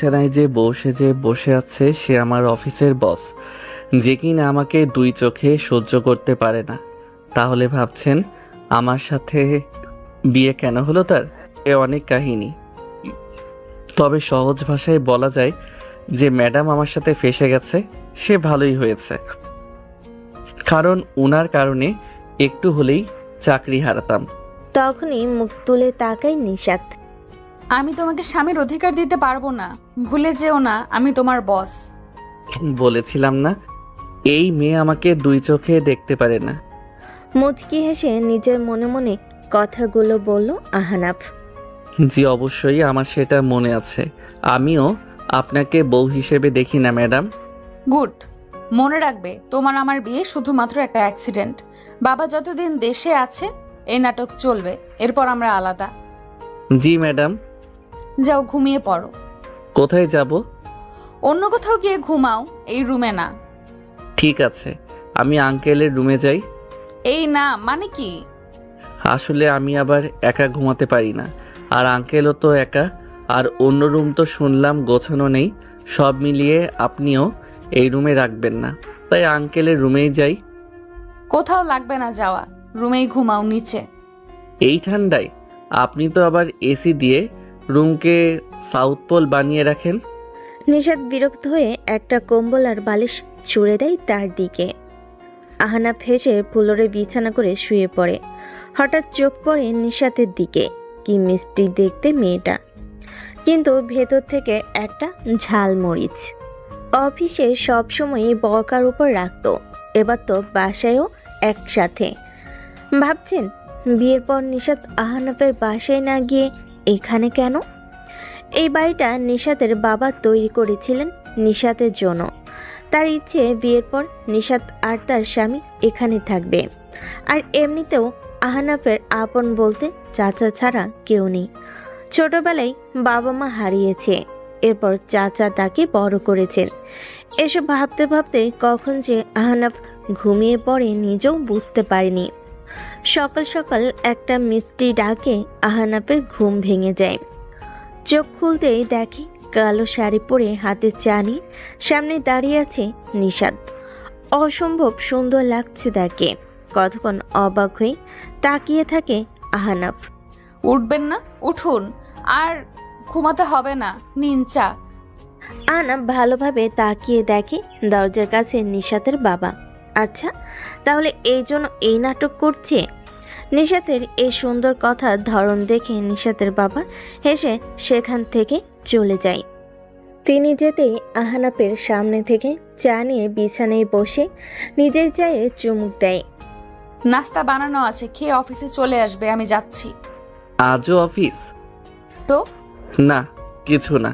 বিছানায় যে বসে আছে সে আমার অফিসের বস, যে কিনা আমাকে দুই চোখে সহ্য করতে পারে না। তাহলে ভাবছেন আমার সাথে বিয়ে কেন হলো তার? এ অনেক কাহিনী। তবে সহজ ভাষায় বলা যায় যে ম্যাডাম আমার সাথে ফেঁসে গেছে, সে ভালোই হয়েছে। কারণ উনার কারণে একটু হলেই চাকরি হারাতাম। তখনই মুখ তুলে তাকায় নিশাত। আমি তোমাকে স্বামীর অধিকার দিতে পারবো না, ভুলে যেও না আমি তোমার বস। বলেছিলাম না, এই মেয়ে আমাকে দুই চোখে দেখতে পারে না। মুচকি হেসে নিজের মনে মনে কথাগুলো বলল আহনাফ। জি অবশ্যই, আমার সেটা মনে আছে। আমিও আপনাকে বউ হিসেবে দেখি না ম্যাডাম। গুড। মনে রাখবে তোমার আমার বিয়ে শুধুমাত্র একটা অ্যাক্সিডেন্ট। বাবা যতদিন দেশে আছে এই নাটক চলবে, এরপর আমরা আলাদা। জি ম্যাডাম। যাও ঘুমিয়ে পড়ো। কোথায় যাব? অন্য কোথাও গিয়ে ঘুমাও, এই রুমে না। ঠিক আছে, আমি আঙ্কেলের রুমে যাই। এই না মানে কি? আসলে আমি আবার একা ঘুমাতে পারি না, আর আঙ্কেলও তো একা। আর অন্য রুম তো শুনলাম গোছানো নেই। সব মিলিয়ে আপনিও এই রুমে রাখবেন না, তাই আঙ্কেলের রুমেই যাই। কোথাও লাগবে না যাওয়া, রুমেই ঘুমাও নিচে। এই ঠান্ডায় আপনি তো আবার এসি দিয়ে রুমকে সাউথ পোল বানিয়ে রাখেন। নিশাত বিরক্ত হয়ে একটা কম্বল আর বালিশ ছুঁড়ে দেয় তার দিকে। আহনাফ হেসে ফুলরে বিছানা করে শুয়ে পড়ে। হঠাৎ চোখ পড়ে নিশাতের দিকে। কি মিষ্টি দেখতে মেয়েটা, কিন্তু ভেতর থেকে একটা ঝালমরিচ। অফিসে সবসময় বকার উপর রাখতো, এবার তো বাসায়ও একসাথে। ভাবছেন বিয়ের পর নিশাত আহনাফের বাসায় না গিয়ে এখানে কেন? এই বাড়িটা নিশাতের বাবা তৈরি করেছিলেন নিশাতের জন্য। তার ইচ্ছে বিয়ের পর নিশাত আর তার স্বামী এখানে থাকবে। আর এমনিতেও আহনাফের আপন বলতে চাচা ছাড়া কেউ নেই। ছোটবেলায় বাবা মা হারিয়েছে, এরপর চাচা তাকে বড় করেছেন। এসব ভাবতে ভাবতে কখন যে আহনাফ ঘুমিয়ে পড়ে নিজেও বুঝতে পারেনি। সকাল সকাল একটা মিষ্টি ডাকে আহনাফের ঘুম ভেঙে যায়। চোখ খুলতেই দেখে কালো শাড়ি পরে হাতে চা নিয়ে সামনে দাঁড়িয়ে আছে নিশাত। অসম্ভব সুন্দর লাগছে তাকে। কতক্ষণ অবাক হয়ে তাকিয়ে থাকে আহনাফ। উঠবেন না? উঠুন, আর ঘুমাতে হবে না, নিন চা। আহনাফ ভালোভাবে তাকিয়ে দেখে দরজার কাছে নিশাতের বাবা। আচ্ছা, তাহলে এই জন্য এই নাটক করছে। নিশাতের এই সুন্দর কথার ধরন দেখে নিশাতের বাবা হেসে সেখান থেকে চলে যায়। তিনি যেতেই আহনাফের সামনে থেকে চা নিয়ে বিছানায় বসে নিজের চায়ে চুমুক দেয়। নাস্তা বানানো আছে, খেয়ে অফিসে চলে আসবে, আমি যাচ্ছি। আজও অফিস? তো না, কিছু না।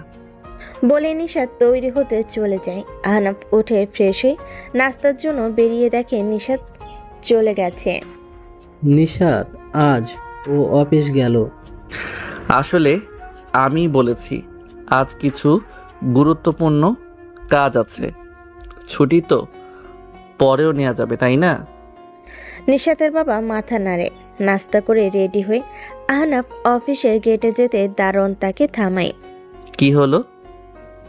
বলে নিশাত তৈরি হতে চলে যায়। আহনাফ উঠে ফ্রেশ হয়ে নাস্তার জন্য বেরিয়ে দেখে নিশাত চলে গেছে। নিশাত আজ ও অফিস গেল। আসলে আমি বলেছি আজ কিছু গুরুত্বপূর্ণ কাজ আছে। ছুটি তো পরেও নেওয়া যাবে, তাই না? নিশাতের বাবা মাথা নাড়ে। নাস্তা করে রেডি হয়ে আহনাফ অফিসের গেটে যেতে দারোয়ান তাকে থামায়। কি হলো?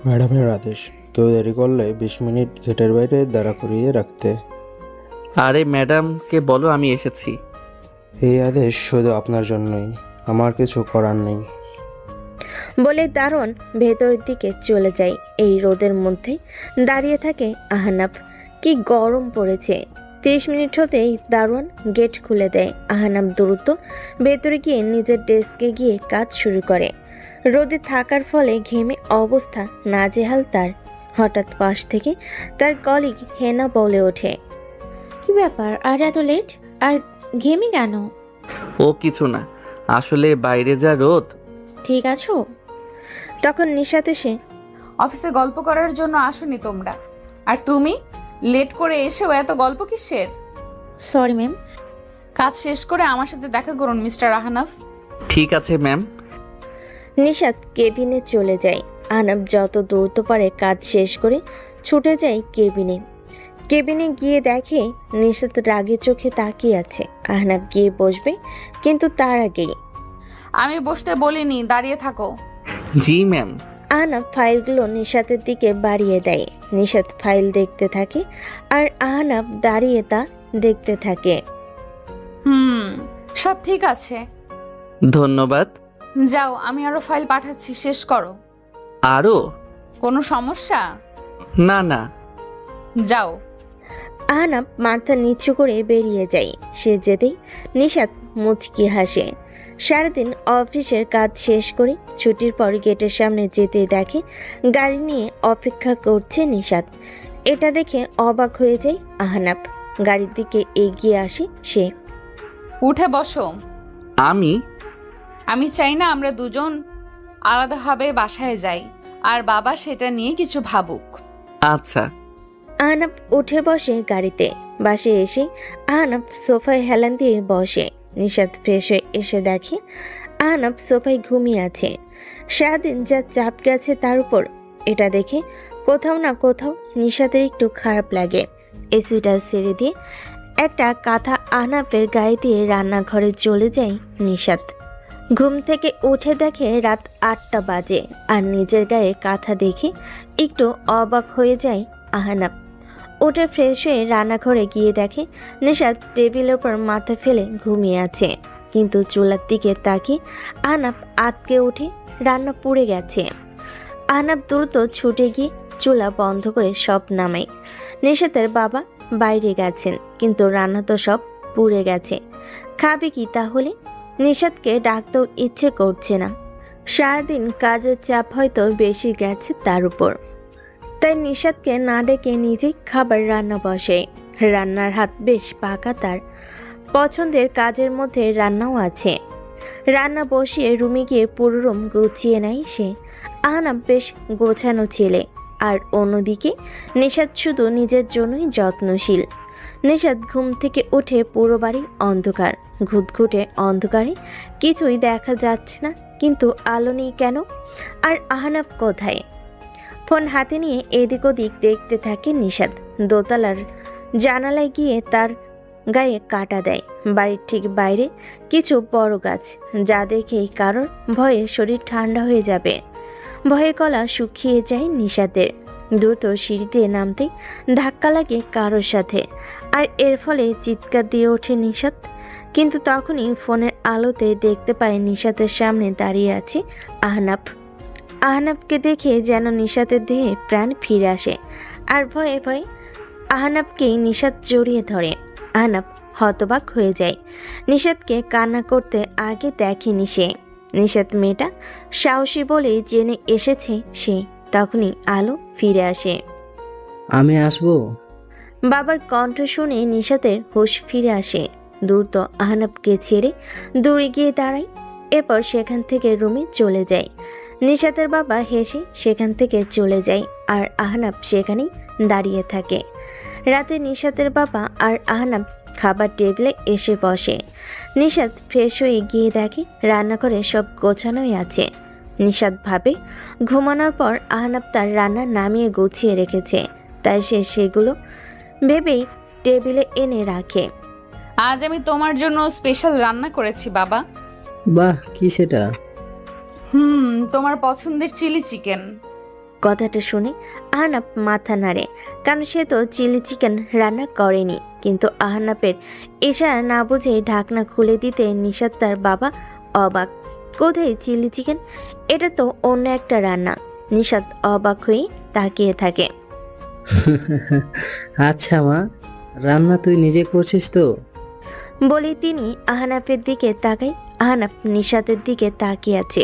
ম্যাডামের আদেশ, কেউ দেরি করলে 20 মিনিট গেটের বাইরে দাঁড়া করিয়ে রাখতে। আরে ম্যাডামকে বলো আমি এসেছি। এই আদেশ শুধু আপনার জন্যই, আমার কিছু করার নেই। বলে দারোয়ান ভেতরের দিকে চলে যায়। এই রোদের মধ্যে দাঁড়িয়ে থাকে আহনাফ। কি গরম পড়েছে। 30 মিনিট হতেই দারোয়ান গেট খুলে দেয়। আহনাফ দ্রুত ভেতরে গিয়ে নিজের ডেস্কে গিয়ে কাজ শুরু করে। রোদে থাকার ফলে ঘেমে অবস্থা নাজেহাল তার। হঠাৎ পাশ থেকে তার কলিগ হেনা বলে ওঠে, কি ব্যাপার আজ এত লেট আর ঘেমে কেন? ও কিছু না, আসলে বাইরে যা রোদ। ঠিক আছো? তখন নিশাত এসে, অফিসে গল্প করার জন্য আসোনি তোমরা, আর তুমি লেট করে এসেও এত গল্প কিসের? Sorry ma'am. কাজ শেষ করে আমার সাথে দেখা করুন মিস্টার আহনাফ। ঠিক আছে ম্যাম। নিশাত কেবিনে চলে যায়। আহনাফ যত দ্রুত পারে কাজ শেষ করে ছুটে যায় কেবিনে। কেবিনে গিয়ে দেখে নিশাত রাগে চোখে তাকিয়ে আছে। আহনাফ গিয়ে বসবে, কিন্তু তার আগেই আমি বসতে বলিনি, দাঁড়িয়ে থাকো। জি ম্যাম। আহনাফ ফাইলগুলো নিশাতের দিকে বাড়িয়ে দেয়। নিশাত ফাইল দেখতে থাকে আর আহনাফ দাঁড়িয়ে তা দেখতে থাকে। সব ঠিক আছে। ধন্যবাদ। যাও, আমি আরো ফাইল পাঠাচ্ছি, শেষ করো। আরও? কোনো সমস্যা? না না। যাও। আহনাফ মাথা নিচু করে বেরিয়ে যায়। সে যেতেই নিশাত মুচকি হাসে। সারাদিন অফিসের কাজ শেষ করে ছুটির পর গেটের সামনে যেতেই দেখে গাড়ি নিয়ে অপেক্ষা করছে নিশাত। এটা দেখে অবাক হয়ে যায় আহনাফ। গাড়ির দিকে এগিয়ে আসে সে। উঠে বসো। আমি চাই না আমরা দুজন আলাদাভাবে বাসায় যাই, আর বাবা সেটা নিয়ে কিছু ভাবুক। আচ্ছা। আহনাফ উঠে বসে গাড়িতে। বাসে এসে আহনাফ সোফায় হেলান দিয়ে বসে। নিশাত ফ্রেশ হয়ে এসে দেখে আহনাফ সোফায় ঘুমিয়ে আছে। সারাদিন যা চাপ গেছে তার উপর এটা দেখে কোথাও না কোথাও নিশাতের একটু খারাপ লাগে। এসিটা ছেড়ে দিয়ে একটা কাঁথা আহনাফের গায়ে দিয়ে রান্নাঘরে চলে যায় নিশাত। ঘুম থেকে উঠে দেখে রাত 8টা বাজে আর নিজের গায়ে কাঁথা দেখে একটু অবাক হয়ে যায় আহনাফ। উঠে ফ্রেশ হয়ে রান্নাঘরে গিয়ে দেখে নিশাত টেবিলের উপর মাথা ফেলে ঘুমিয়ে আছে, কিন্তু চুলার দিকে তাকিয়ে আহনাফ আটকে উঠে রান্না পুড়ে গেছে। আহনাফ দ্রুত ছুটে গিয়ে চুলা বন্ধ করে সব নামায়। নিশাতের বাবা বাইরে গেছেন, কিন্তু রান্না তো সব পুড়ে গেছে। খাবে কি তাহলে? নিশাতকে ডাকতেও ইচ্ছে করছে না। সারাদিন কাজের চাপ হয়তো বেশি গেছে তার উপর, তাই নিশাতকে না ডেকে নিজেই খাবার রান্না বসে। রান্নার হাত বেশ পাকা তার। পছন্দের কাজের মধ্যে রান্নাও আছে। রান্না বসিয়ে রুমে গিয়ে পুরো রুম গুছিয়ে নেয় সে। আহনাফ বেশ গোছানো ছেলে, আর অন্যদিকে নিশাত শুধু নিজের জন্যই যত্নশীল। নিশাত ঘুম থেকে উঠে পুরো বাড়ি অন্ধকার। ঘুটঘুটে অন্ধকারে কিছুই দেখা যাচ্ছে না, কিন্তু আলো নেই কেন? আর আহনাফ কোথায়? ফোন হাতে নিয়ে এদিক ওদিক দেখতে থাকে নিশাত। দোতলার জানালায় গিয়ে তার গায়ে কাটা দেয়। বাড়ির ঠিক বাইরে কিছু বড় গাছ, যা দেখেই কারোর ভয়ে শরীর ঠান্ডা হয়ে যাবে। ভয়ে গলা শুকিয়ে যায় নিশাতের। দ্রুত সিঁড়িতে নামতেই ধাক্কা লাগে কারোর সাথে, আর এর ফলে চিৎকার দিয়ে ওঠে নিশাত। কিন্তু তখনই ফোনের আলোতে দেখতে পায় নিশাতের সামনে দাঁড়িয়ে আছে আহনাফ। আহনাফকে দেখে যেন নিশাতের দেহে প্রাণ ফিরে আসে, আর ভয়ে ভয়ে আহনাফকেই নিশাত জড়িয়ে ধরে। আহনাফ হতবাক হয়ে যায়। নিশাতকে কান্না করতে আগে দেখেনি সে। নিশাত মেয়েটা সাহসী বলে জেনে এসেছে সে। তখনই আলো ফিরে আসে। আমি আসবো? বাবার কণ্ঠ শুনে নিশাতের হুঁশ ফিরে আসে। দ্রুত আহনাফকে ছেড়ে দূরে গিয়ে দাঁড়ায়। এরপর সেখান থেকে রুমে চলে যায়। নিশাতের বাবা হেসে সেখান থেকে চলে যায়, আর আহনাফ সেখানেই দাঁড়িয়ে থাকে। রাতে নিশাতের বাবা আর আহনাফ খাবার টেবিলে এসে বসে। নিশাত ফ্রেশ হয়ে গিয়ে দেখে রান্নাঘরে সব গোছানোই আছে। নিশাত ভাবে ঘুমানোর পর আহনাফ তার রান্না নামিয়ে গুছিয়ে রেখেছে, তাই সে সেগুলো ভেবেই টেবিলে এনে রাখে। আজ আমি তোমার জন্য স্পেশাল রান্না করেছি বাবা। বাহ, কি সেটা? তোমার পছন্দের চিলি চিকেন। কথাটা শুনে আহনাফ মাথা নাড়ে, কারণ সে তো চিলি চিকেন রান্না করেনি। কিন্তু আহনাফের ইশারা না বুঝে ঢাকনা খুলে দিতে নিশাত তার বাবা অবাক। কোথায় চিলি চিকেন? এটা তো অন্য একটা রান্না। নিশাত অবাক হয়ে তাকিয়ে থাকে। আচ্ছা মা, রান্না তুই নিজে করছিস তো? বলি তিনি আহনাফের দিকে তাকায়। আহনাফ নিশাতের দিকে তাকিয়ে আছে।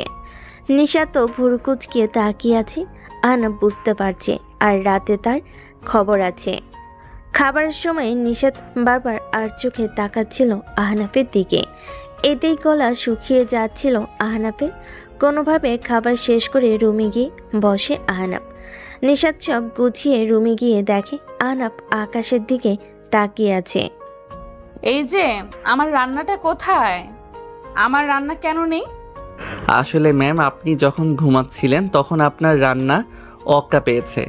নিশাতও ভুরু কুচকিয়ে তাকিয়ে আছে। আহনাফ বুঝতে পারছে আর রাতে তার খবর আছে। খাবারের সময় নিশাত বারবার আর চোখে তাকাচ্ছিল আহনাফের দিকে। এতেই গলা শুকিয়ে যাচ্ছিল আহনাফের। কোনোভাবে খাবার শেষ করে রুমে গিয়ে বসে আহনাফ। নিশাত সব গুছিয়ে রুমে গিয়ে দেখে আহনাফ আকাশের দিকে তাকিয়ে আছে। এই যে আমার রান্নাটা কোথায়? আমার রান্না কেন নেই? আসলে ম্যাম, আপনি যখন ঘুমাচ্ছিলেন তখন আপনার রান্না অক্কা পেয়েছে।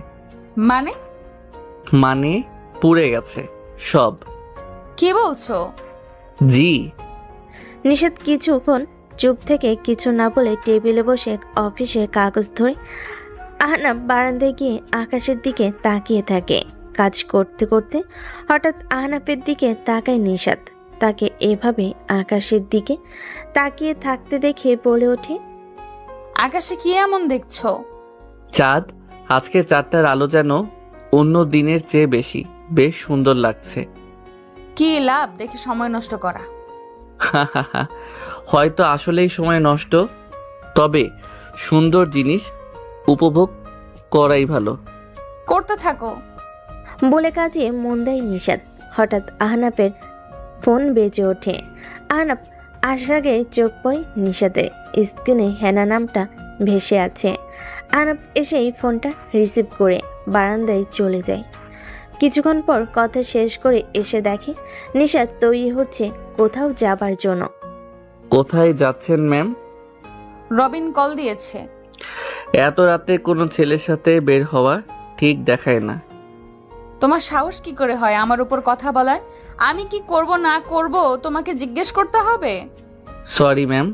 মানে পুড়ে গেছে সব। কি বলছো? জি। নিশাত কিছুক্ষণ চুপ থেকে কিছু না বলে টেবিলে বসে অফিসের কাগজ ধরে আহনাফ বারান্দায় গিয়ে আকাশের দিকে তাকিয়ে থাকে। কাজ করতে করতে হঠাৎ আহনাফের দিকে তাকায় নিশাত। তাকে এভাবে আকাশের দিকে তাকিয়ে থাকতে দেখে বলে ওঠে, আকাশে কি এমন দেখছো? চাঁদ, আজকে চাঁদটার আলো যেন অন্য দিনের চেয়ে বেশি, বেশ সুন্দর লাগছে। কি লাভ দেখে সময় নষ্ট করা? হয়তো আসলেই সময় নষ্ট, তবে সুন্দর জিনিস উপভোগ করাই ভালো। করতে থাকো। বলে কাজে মন দেয় নিশাত। হঠাৎ আহনাফের ফোন বেজে ওঠে। আহনাফ আসার আগে চোখ পড়ে নিশাতের। স্ক্রিনে হেনা নামটা ভেসে আছে। আহনাফ এসেই ফোনটা রিসিভ করে বারান্দায় চলে যায়। কিছুক্ষণ পর কথা শেষ করে এসে দেখে নিশাত তৈরি হচ্ছে কোথাও যাবার জন্য। কোথায় যাচ্ছেন ম্যাম? রবিন কল দিয়েছে। এত রাতে কোনো ছেলের সাথে বের হওয়া ঠিক দেখায় না। তোমার সাহস কি করে হয় আমার উপর কথা বলার? আমি কি করব না করব তোমাকে জিজ্ঞেস করতে হবে? Sorry ma'am.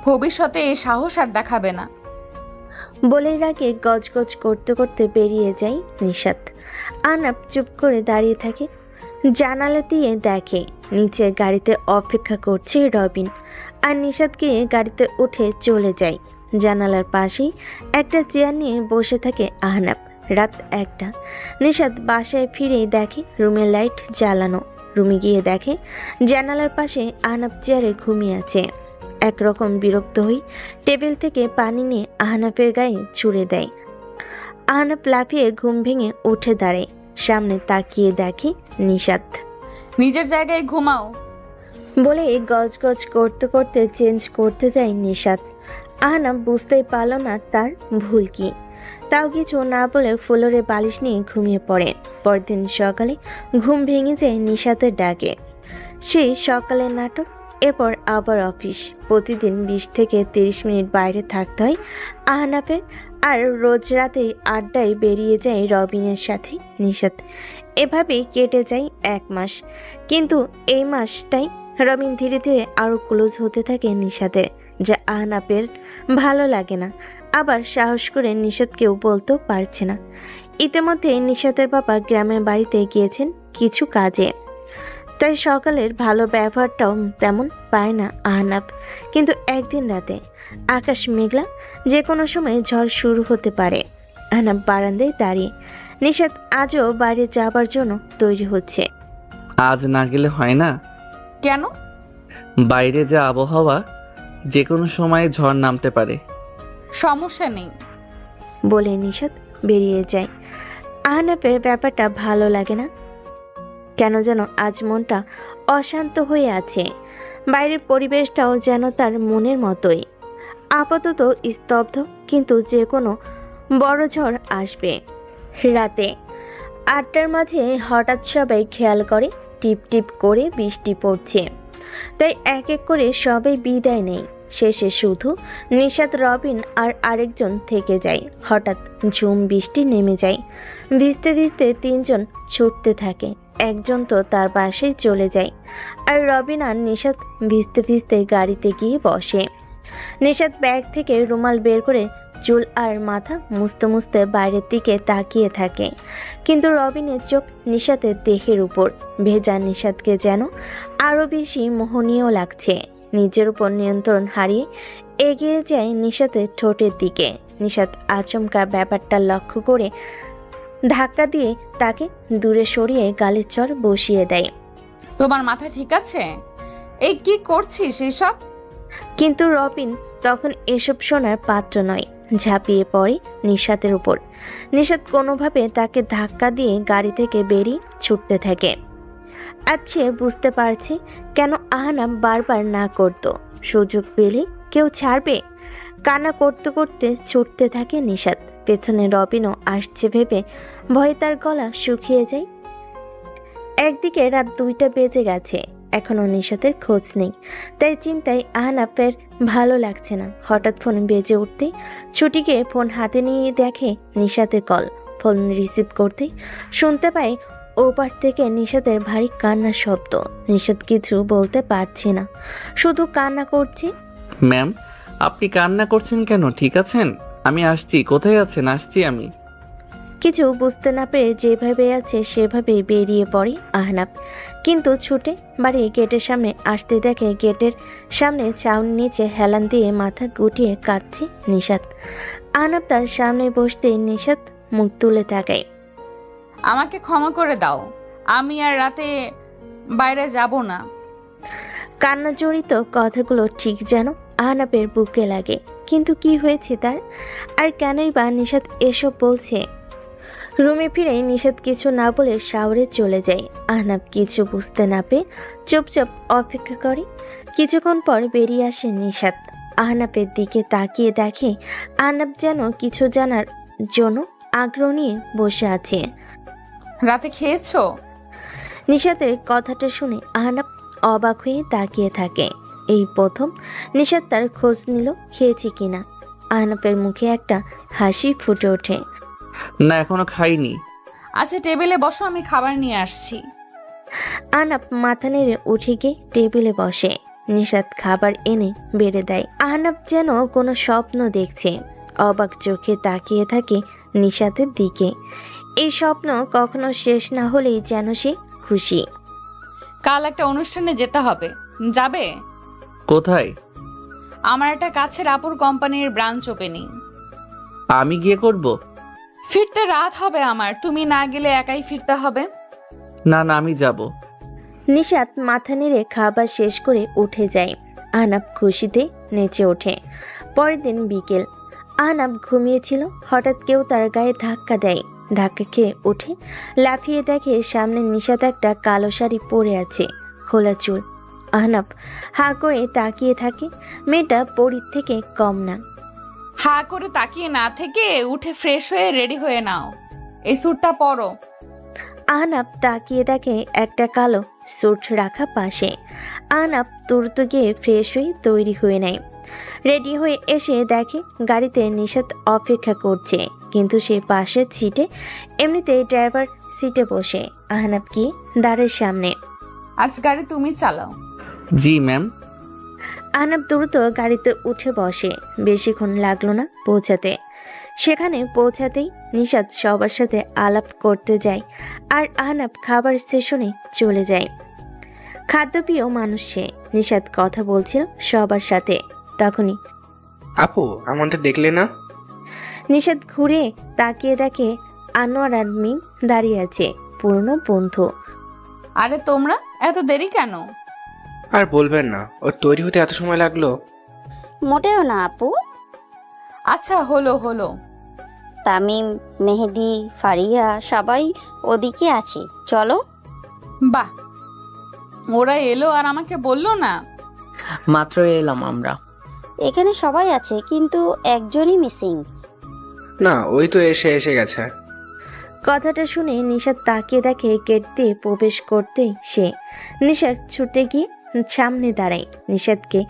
ভবিষ্যতে এই সাহস আর দেখাবে না। বলেই রাগে গজগজ করতে করতে বেরিয়ে যায় নিশাত। আহনাফ চুপ করে দাঁড়িয়ে থাকে। জানালা দিয়ে দেখে নিচের গাড়িতে অপেক্ষা করছে রবিন, আর নিশাত গিয়ে গাড়িতে উঠে চলে যায়। জানালার পাশেই একটা চেয়ার নিয়ে বসে থাকে আহনাফ। রাত 1টা। নিশাত বাসায় ফিরেই দেখে রুমের লাইট জ্বালানো। রুমে গিয়ে দেখে জানালার পাশে আহনাফ চেয়ারে ঘুমিয়ে আছে। একরকম বিরক্ত হয়ে টেবিল থেকে পানি নিয়ে আহনাফের গায়ে ছুঁড়ে দেয়। আহনাফ লাফিয়ে ঘুম ভেঙে উঠে দাঁড়ায়। সামনে তাকিয়ে দেখে নিশাত। নিজের জায়গায় ঘুমাও। বলে গজগজ করতে করতে চেঞ্জ করতে যায় নিশাত। আহনাফ বুঝতেই পারল না তার ভুল কি। তাও কিছু না বলে ফ্লোরে বালিশ নিয়ে ঘুমিয়ে পড়ে। পরদিন সকালে ঘুম ভেঙে যায় নিশাতের ডাকে। সেই সকালের নাটক। এরপর আবার অফিস। প্রতিদিন 20 থেকে 30 মিনিট বাইরে থাকতে হয় আহনাফের। আর রোজ রাতেই আড্ডায় বেরিয়ে যায় রবিনের সাথে নিশাত। এভাবেই কেটে যায় 1 মাস। কিন্তু এই মাসটাই রবিন ধীরে ধীরে আরও ক্লোজ হতে থাকে নিশাতের, যা আহনাফের ভালো লাগে না। আবার সাহস করে নিশাতকেও বলতেও পারছে না। ইতিমধ্যে নিশাতের বাবা গ্রামের বাড়িতে গিয়েছেন কিছু কাজে, তাই সকালের ভালো ব্যবহারটাও তেমন পায় না আহনাফ। কিন্তু একদিন রাতে আকাশ মেঘলা, যে কোনো সময় ঝড় শুরু হতে পারে। আহনাফ বারান্দায় দাঁড়িয়ে। নিশাত আজও বাইরে যাবার জন্য তৈরি হচ্ছে। আজ না গেলে হয় না? কেন? বাইরে যা আবহাওয়া, যে কোনো সময় ঝড় নামতে পারে। সমস্যা নেই। বলে নিশাত বেরিয়ে যায়। আহনাফের ব্যাপারটা ভালো লাগে না। কেন যেন আজ মনটা অশান্ত হয়ে আছে। বাইরের পরিবেশটাও যেন তার মনের মতোই আপাতত স্তব্ধ, কিন্তু যে কোনো বড় ঝড় আসবে। রাতে 8টার মাঝে হঠাৎ সবাই খেয়াল করে টিপ টিপ করে বৃষ্টি পড়ছে। তাই এক এক করে সবাই বিদায় নেয়। শেষে শুধু নিশাত, রবিন আর আরেকজন থেকে যায়। হঠাৎ ঝুম বৃষ্টি নেমে যায়। ভিজতে ভিজতে 3জন ছুটতে থাকে। একজন তো তার বাসায় চলে যায়, আর রবিন আর নিশাত ভিজতে ভিজতে গাড়িতে গিয়ে বসে। নিশাত ব্যাগ থেকে রুমাল বের করে চুল আর মাথা মুছতে মুছতে বাইরের দিকে তাকিয়ে থাকে। কিন্তু রবিনের চোখ নিশাতের দেহের উপর। ভেজা নিশাতকে যেন আরও বেশি মোহনীয় লাগছে। নিজের উপর নিয়ন্ত্রণ হারিয়ে এগিয়ে যায় নিশাতের ঠোঁটের দিকে। নিশাত আচমকা ব্যাপারটা লক্ষ্য করে ধাক্কা দিয়ে তাকে দূরে সরিয়ে গালের চর বসিয়ে দেয়। তোমার মাথা ঠিক আছে? এই কি করছিস এসব? কিন্তু রবিন তখন এসব শোনার পাত্র নয়। ঝাঁপিয়ে পড়ে নিশাতের উপর। নিশাত কোনোভাবে তাকে ধাক্কা দিয়ে গাড়ি থেকে বেরিয়ে ছুটতে থাকে। আজ সে বুঝতে পারছে কেন আহনাফ বারবার না করত। সুযোগ পেলে কেউ ছাড়বে? কান্না করতে করতে ছুটতে থাকে নিশাত। পেছনে রবিনও আসছে ভেবে ভয়ে তার গলা শুকিয়ে যায়। একদিকে রাত 2টা বেজে গেছে, এখনো নিশাতের খোঁজ নেই। তাই চিন্তায় আহনাফের ভালো লাগছে না। হঠাৎ ফোন বেজে উঠতেই ছুটিকে ফোন হাতে নিয়ে দেখে নিশাতের কল। ফোন রিসিভ করতেই শুনতে পায় ওপার থেকে নিশাতের ভারী কান্নার শব্দ। নিশাত কিছু বলতে পারছে না, শুধু কান্না করছে। ম্যাম, আপনি কান্না করছেন কেন? ঠিক আছেন? আমি আসছি। কোথায় আছেন? আসছি আমি। কিছু বুঝতে না পেরে যেভাবে আছে সেভাবেই বেরিয়ে পড়ে আহনাব, কিন্তু ছুটে বাড়ির গেটের সামনে আসতে দেখে গেটের সামনে চাউনি নিচে হেলান দিয়ে মাথা গুটিয়ে কাঁদছে নিশাত। আহনাব তার সামনে বসতে নিশাত মুখ তুলে তাকায়। আমাকে ক্ষমা করে দাও, আমি আর রাতে বাইরে যাব না। কান্না জড়িত কথাগুলো ঠিক যেন আহনাবের বুকে লাগে, কিন্তু কি হয়েছে তার, আর কেনই বা নিশাত এসব বলছে। রুমে ফিরে নিশাত কিছু না বলে শাওরে চলে যায়। আহনাব কিছু বুঝতে না পেয়ে চুপচাপ অপেক্ষা করে। কিছুক্ষণ পর বেরিয়ে আসে নিশাত। আহনাবের দিকে তাকিয়ে দেখে আহনাব যেন কিছু জানার জন্য আগ্রহ নিয়ে বসে আছে। রাতে খেয়েছো? নিশাতের কথাটা শুনে আহনাব অবাক হয়ে তাকিয়ে থাকে। এই প্রথম নিশাত তার খোঁজ নিল খেয়েছে কিনা। আহনাবের মুখে একটা হাসি ফুটে ওঠে। না, এখনো খাইনি। আচ্ছা টেবিলে বসো, আমি খাবার নিয়ে আসছি। আহনাব মাথা নেড়ে উঠে গিয়ে টেবিলে বসে। নিশাত খাবার এনে বেড়ে দেয়। আহনাব যেন কোনো স্বপ্ন দেখছে, অবাক চোখে তাকিয়ে থাকে নিশাতের দিকে। এই স্বপ্ন কখনো শেষ না হলেই যেন সে খুশি। কাল একটা অনুষ্ঠানে যেতে হবে, যাবে? কোথায়? আমার একটা কাছের আপুর কোম্পানির ব্রাঞ্চ ওপেনিং। আমি গিয়ে করব? ফিরতে রাত হবে আমার, তুমি না গেলে একাই ফিরতে হবে। না না, আমি যাব। নিশাত মাথা নেড়ে খাবার শেষ করে উঠে যায়। আহনাব খুশিতে নেচে ওঠে। পরের দিন বিকেল, আহনাব ঘুমিয়েছিল। হঠাৎ কেউ তার গায়ে ধাক্কা দেয়। ধাক্কা খেয়ে উঠে লাফিয়ে দেখে সামনে নিশাত একটা কালো শাড়ি পরে আছে, খোলা চুল। আহনাব হা করে তাকিয়ে থাকে। মেয়েটা পরীর থেকে কম না। হা করে তাকিয়ে না থেকে উঠে ফ্রেশ হয়ে রেডি হয়ে নাও, এই স্যুটটা পরো। আহনাব তাকিয়ে দেখে একটা কালো স্যুট রাখা পাশে। আহনাব তুরত গিয়ে ফ্রেশ হয়ে তৈরি হয়ে নেয়। রেডি হয়ে এসে দেখে গাড়িতে নিশাত অপেক্ষা করছে, কিন্তু সে পাশের সিটে, এমনিতেই ড্রাইভার সিটে বসে। আহনাব গিয়ে দাঁড়ের সামনে। আজ গাড়ি তুমি চালাও। জি ম্যাম। আহনাব দ্রুত গাড়িতে উঠে বসে। বেশিক্ষণ লাগলো না পৌঁছাতে। সেখানে পৌঁছাতেই নিশাত সবার সাথে আলাপ করতে যায়, আর আহনাব খাবার স্টেশনে চলে যায়। খাদ্যপ্রিয় মানুষ সে। নিশাত কথা বলছিল সবার সাথে। তখনই আপু, আমাদের দেখলে না? নিশাত ঘুরে তাকিয়ে দেখে আনোয়ার আর মিম দাঁড়িয়ে আছে, পুরনো বন্ধু। আরে তোমরা এত দেরি কেন? আর বলবেন না, ওর তৈরি হতে এত সময় লাগলো। মোটেও না আপু। আচ্ছা হলো হলো। তামিম, মেহেদি, ফারিয়া সবাই ওদিকে আছে, চলো। বাহ, ওরা এলো আর আমাকে বললো না? মাত্র এলাম আমরা। এখানে সবাই আছে কিন্তু একজনই মিসিং। না, ওই তো এসে গেছে। কথাটা শুনে নিশাত তাকিয়ে দেখে গেট দিয়ে প্রবেশ করতেই সে। নিশাত ছুটে গিয়ে সামনে দাঁড়ায়। নিশাতকে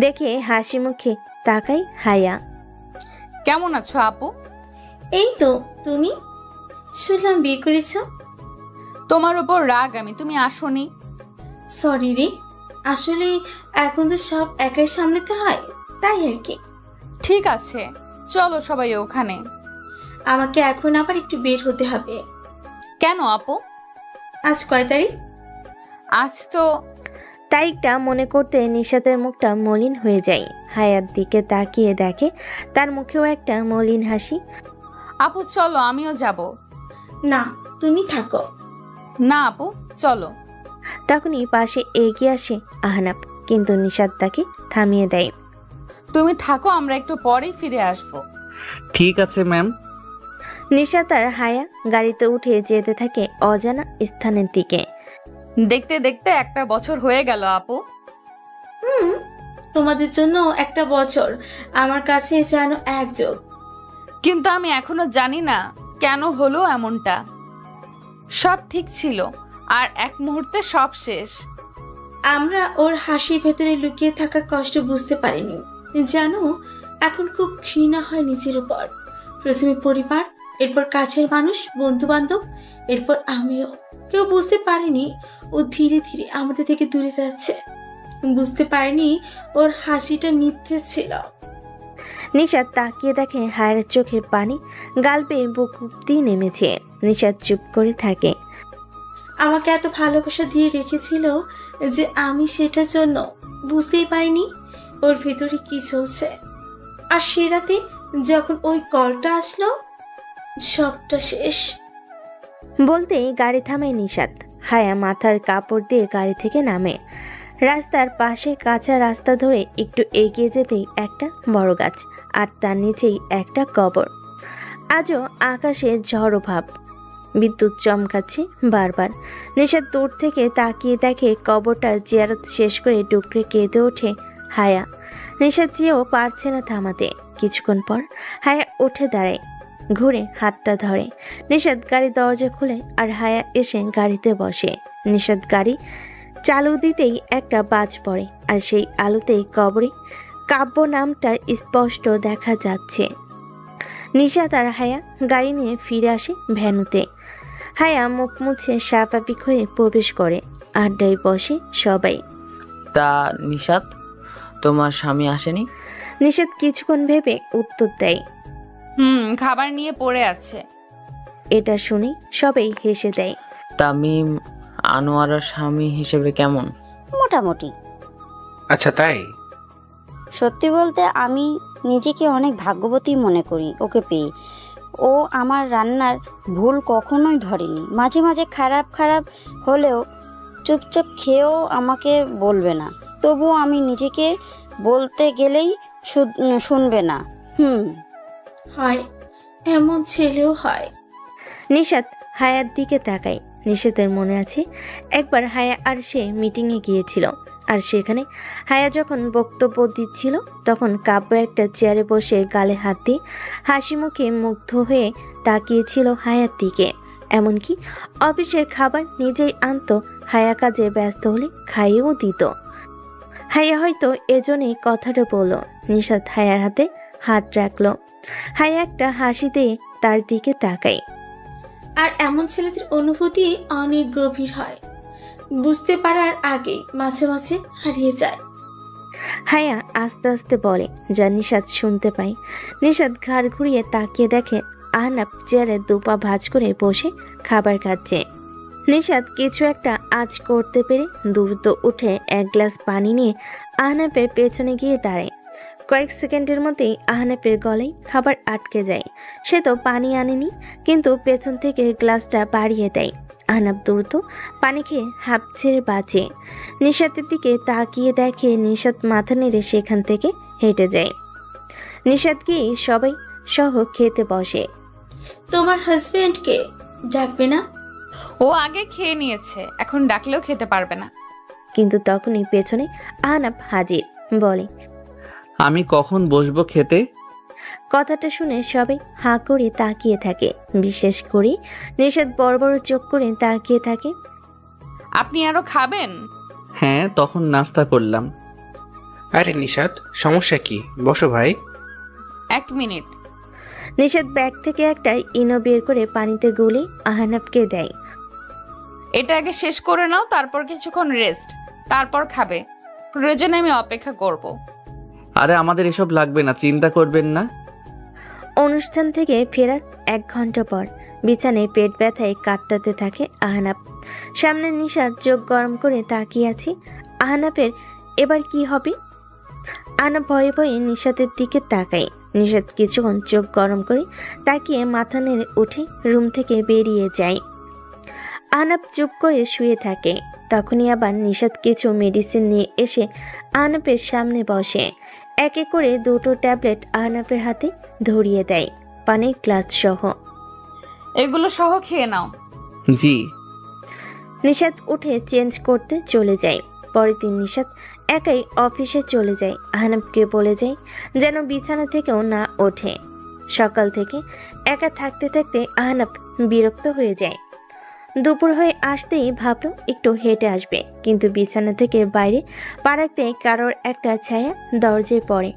দেখে হাসি মুখে তাকায় হায়া। কেমন আছো আপু? এই তো, তুমি? শুনলাম বিয়ে করেছো। তোমার উপর রাগ আমি, তুমি আসোনি। সরি রে, আসলে এখন তো সব একাই সামলাতে হয়, তাই আর কি। ঠিক আছে, চলো সবাই ওখানে। আমাকে এখন আবার একটু বের হতে হবে। কেন আপু? আজ কয় তারিখ? আজ তো তারিখটা মনে করতে নিশাতের মুখটা মলিন হয়ে যায়। হায়ার দিকে তাকিয়ে দেখে তার মুখেও একটা মলিন হাসি। আপু চলো, আমিও যাব। না, তুমি থাকো। না আপু, চলো। তখনই পাশে এগিয়ে আসে আহনাব, কিন্তু নিশাত তাকে থামিয়ে দেয়। তুমি থাকো, আমরা একটু পরেই ফিরে আসবো। ঠিক আছে ম্যাম। নিশাত আর হায়া গাড়িতে উঠে যেতে থাকে অজানা স্থানের দিকে। দেখতে দেখতে একটা বছর হয়ে গেল আপু। তোমাদের জন্য একটা বছর আমার কাছে যেন এক যোগ। কিন্তু আমি এখনো জানি না কেন হলো এমনটা। সব ঠিক ছিল আর এক মুহূর্তে সব শেষ। আমরা ওর হাসির ভেতরে লুকিয়ে থাকা কষ্ট বুঝতে পারিনি। জানো, এখন খুব ঘৃণা হয় নিজের উপর। প্রথমে পরিবার, এরপর কাছের মানুষ, বন্ধু বান্ধব, এরপর আমিও। কেউ বুঝতে পারেনি ও ধীরে ধীরে আমাদের থেকে দূরে যাচ্ছে। বুঝতে পারিনি ওর হাসিটা মিথ্যে ছিল। নিশাত তাকিয়ে দেখে হায়ার চোখে পানি গাল পেয়ে বুক দিয়ে নেমেছে। নিশাত চুপ করে থাকে। আমাকে এত ভালোবাসা দিয়ে রেখেছিল যে আমি সেটার জন্য বুঝতেই পারিনি ওর ভিতরে কি চলছে। আর সে রাতে যখন ওই কলটা আসলো, সবটা শেষ। বলতেই গাড়ি থামায় নিশাত। হায়া মাথার কাপড় দিয়ে গাড়ি থেকে নামে। রাস্তার পাশে কাঁচা রাস্তা ধরে একটু এগিয়ে যেতেই একটা বড় গাছ, আর তার নিচেই একটা কবর। আজও আকাশে ঝড়ো ভাব, বিদ্যুৎ চমকাচ্ছে বারবার। নিশাত দূর থেকে তাকিয়ে দেখে কবরটা জিয়ারত শেষ করে ডুকরে কেঁদে ওঠে হায়া। নিশাত চেয়েও পারছে না থামাতে। কিছুক্ষণ পর হায়া উঠে দাঁড়ায়, ঘুরে হাতটা ধরে। নিশাত গাড়ি দরজা খুলে আর হায়া এসে গাড়িতে বসে। নিশাত গাড়ি চালু দিতেই একটা বাজ পড়ে, আর সেই আলোতেই কবরে কাব্য নামটা স্পষ্ট দেখা যাচ্ছে। নিশাত আর হায়া গাড়ি নিয়ে ফিরে আসে ভ্যানুতে। হায়া মুখ মুছে স্বাভাবিক হয়ে প্রবেশ করে। আড্ডায় বসে সবাই। তা নিশাত, তোমার স্বামী আসেনি? নিশাত কিছুক্ষণ ভেবে উত্তর দেয়। খাবার নিয়ে পড়ে আছে। এটা শুনে সবাই হেসে দেয়। তামিম আনোয়ারার স্বামী হিসেবে কেমন? মোটামুটি। আচ্ছা তাই? সত্যি বলতে আমি নিজেকে অনেক ভাগ্যবতী মনে করি ওকে পেয়ে। ও আমার রান্নার ভুল কখনোই ধরেনি। মাঝে মাঝে খারাপ খারাপ হলেও চুপচাপ খেয়েও আমাকে বলবে না। তবুও আমি নিজেকে বলতে গেলেই শুনবে না। হয়, এমন ছেলেও হয়। নিশাত হায়ার দিকে তাকায়। নিশাতের মনে আছে একবার হায়া আর সে মিটিংয়ে গিয়েছিল, আর সেখানে হায়া যখন বক্তব্য দিচ্ছিল তখন কাব্য একটা চেয়ারে বসে গালে হাত দিয়ে হাসি মুখে মুগ্ধ হয়ে তাকিয়েছিল হায়ার দিকে। এমনকি অফিসের খাবার নিজেই আনতো, হায়া কাজে ব্যস্ত হলে খাইয়েও দিত। হায়া হয়তো এজন্যই কথাটা বলল। নিশাত হায়ার হাতে হাত রাখলো। হায়া একটা হাসি দিয়ে তার দিকে তাকায়। আর এমন ছেলেদের অনুভূতি অনেক গভীর হয়, বুঝতে পারার আগেই মাঝে মাঝে হারিয়ে যায়। হায়া আস্তে আস্তে বলে, যা নিশাত শুনতে পায়। নিশাত ঘাড় ঘুরিয়ে তাকিয়ে দেখে আহনাফ চেয়ারে দুপা ভাঁজ করে বসে খাবার খাচ্ছে। নিশাত কিছু একটা আজ করতে পেরে দ্রুত উঠে এক গ্লাস পানি নিয়ে আহনাফের পেছনে গিয়ে দাঁড়ায়। কয়েক সেকেন্ডের মধ্যেই আহনাফের গলায় খাবার আটকে যায়। সে তো পানি আনেনি, কিন্তু পেছন থেকে গ্লাসটা বাড়িয়ে দেয়। আহনাফ দ্রুত পানি খেয়ে হাঁপ ছেড়ে বাঁচে। নিশাতের দিকে তাকিয়ে দেখে নিশাত মাথা নেড়ে সেখান থেকে হেঁটে যায়। নিশাত গিয়ে সবাই সহ খেতে বসে। তোমার হাজবেন্ডকে ডাকবে না? ও আগে খেয়ে নিয়েছে, এখন ডাকলেও খেতে পারবে না। কিন্তু তখনই পেছনে আহনাফ হাজির, বলে, আমি কখন বসবো খেতে? কথাটা শুনে সবাই হাঁ করে তাকিয়ে থাকে। বিশেষ করে নিশাত বড় বড় চোখ করে তাকিয়ে থাকে। আপনি আরো খাবেন? হ্যাঁ, তখন নাস্তা করলাম। আরে নিশাত, সমস্যা কি? বসো ভাই। 1 মিনিট। নিশাত ব্যাগ থেকে একটা ইনো বের করে পানিতে গুলে আহনাফকে দেয়। এটা আগে শেষ করে নাও, তারপর কিছুক্ষণ রেস্ট, তারপর খাবে। প্রয়োজনে আমি অপেক্ষা করব। আরে আমাদের এসব লাগবে না, চিন্তা করবেন না। অনুষ্ঠান থেকে ফেরার 1 ঘন্টা পর বিছানায় পেট ব্যথায় কাটতে থাকে আহনাফ। সামনে নিশাত চোখ গরম করে তাকিয়ে আছে। আহনাফের এবার কি হবে? আহনাফ ভয়ে ভয়ে নিশাতের দিকে তাকায়। নিশাত কিছুক্ষণ চোখ গরম করে তাকিয়ে মাথা নেড়ে উঠে রুম থেকে বেরিয়ে যায়। আহনাফ চুপ করে শুয়ে থাকে। তখনই আবার নিশাত কিছু মেডিসিন নিয়ে এসে আহনাফের সামনে বসে। একে করে 2টো ট্যাবলেট আহনাফের হাতে ধরিয়ে দেয়, পানির গ্লাস সহ। এগুলো সহ খেয়ে নাও। জি। নিশাত উঠে চেঞ্জ করতে চলে যায়। পরের দিন নিশাত একাই অফিসে চলে যায়। আহনাফকে বলে যায় যেন বিছানা থেকেও না ওঠে। সকাল থেকে একা থাকতে থাকতে আহনাফ বিরক্ত হয়ে যায়। দুপুর হয়ে আসতেই ভাবলো একটু হেঁটে আসবে, কিন্তু বিছানা থেকে বাইরে পা রাখতে কারোর একটা ছায়া দরজায় পড়ে।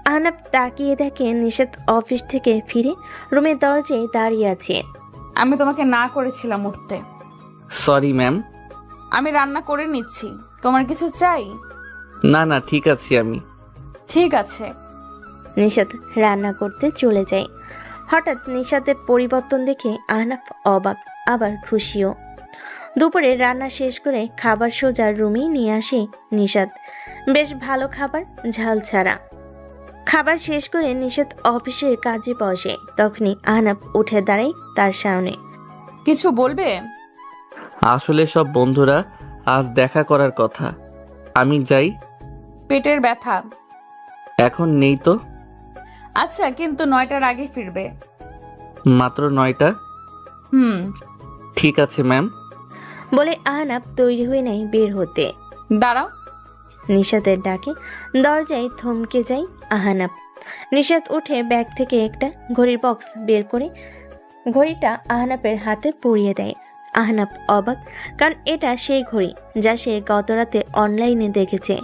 আহনাফ তাকিয়ে দেখে নিশাত অফিস থেকে ফিরে রুমের দরজায় দাঁড়িয়ে আছে। আমি তোমাকে না করেছিলাম উঠতে। Sorry ma'am. আমি রান্না করে নিচ্ছি, তোমার কিছু চাই? না না, ঠিক আছি আমি। ঠিক আছে। নিশাত রান্না করতে চলে যায়। হঠাৎ নিশাতের পরিবর্তন দেখে আহনাফ অবাক আবার খুশিও। দুপুরে রান্না শেষ করে খাবার সোজা রুমেই নিয়ে আসে নিশাত। বেশ ভালো খাবার, ঝাল ছাড়া। খাবার শেষ করে নিশাত অফিসের কাজে বসে। তখনই আহনাফ উঠে দাঁড়ায় তার সামনে। কিছু বলবে? আসলে সব বন্ধুরা আজ দেখা করার কথা। আমি যাই। পেটের ব্যথা? এখন নেই তো। আচ্ছা, কিন্তু 9টার আগে ফিরবে। মাত্র 9টা? ঠিক আছে ম্যাম। বলে আহনাফ তৈরি হয়ে নেয় বের হতে। দাঁড়াও। নিশাতের ডাকে দরজায় থমকে যায় আহনাফ। নিশাত উঠে ব্যাগ থেকে একটা ঘড়ির বক্স বের করে ঘড়িটা আহনাফের হাতে পরিয়ে দেয়। আহনাফ অবাক, কারণ এটা সেই ঘড়ি যা সে গতরাতে অনলাইনে দেখেছে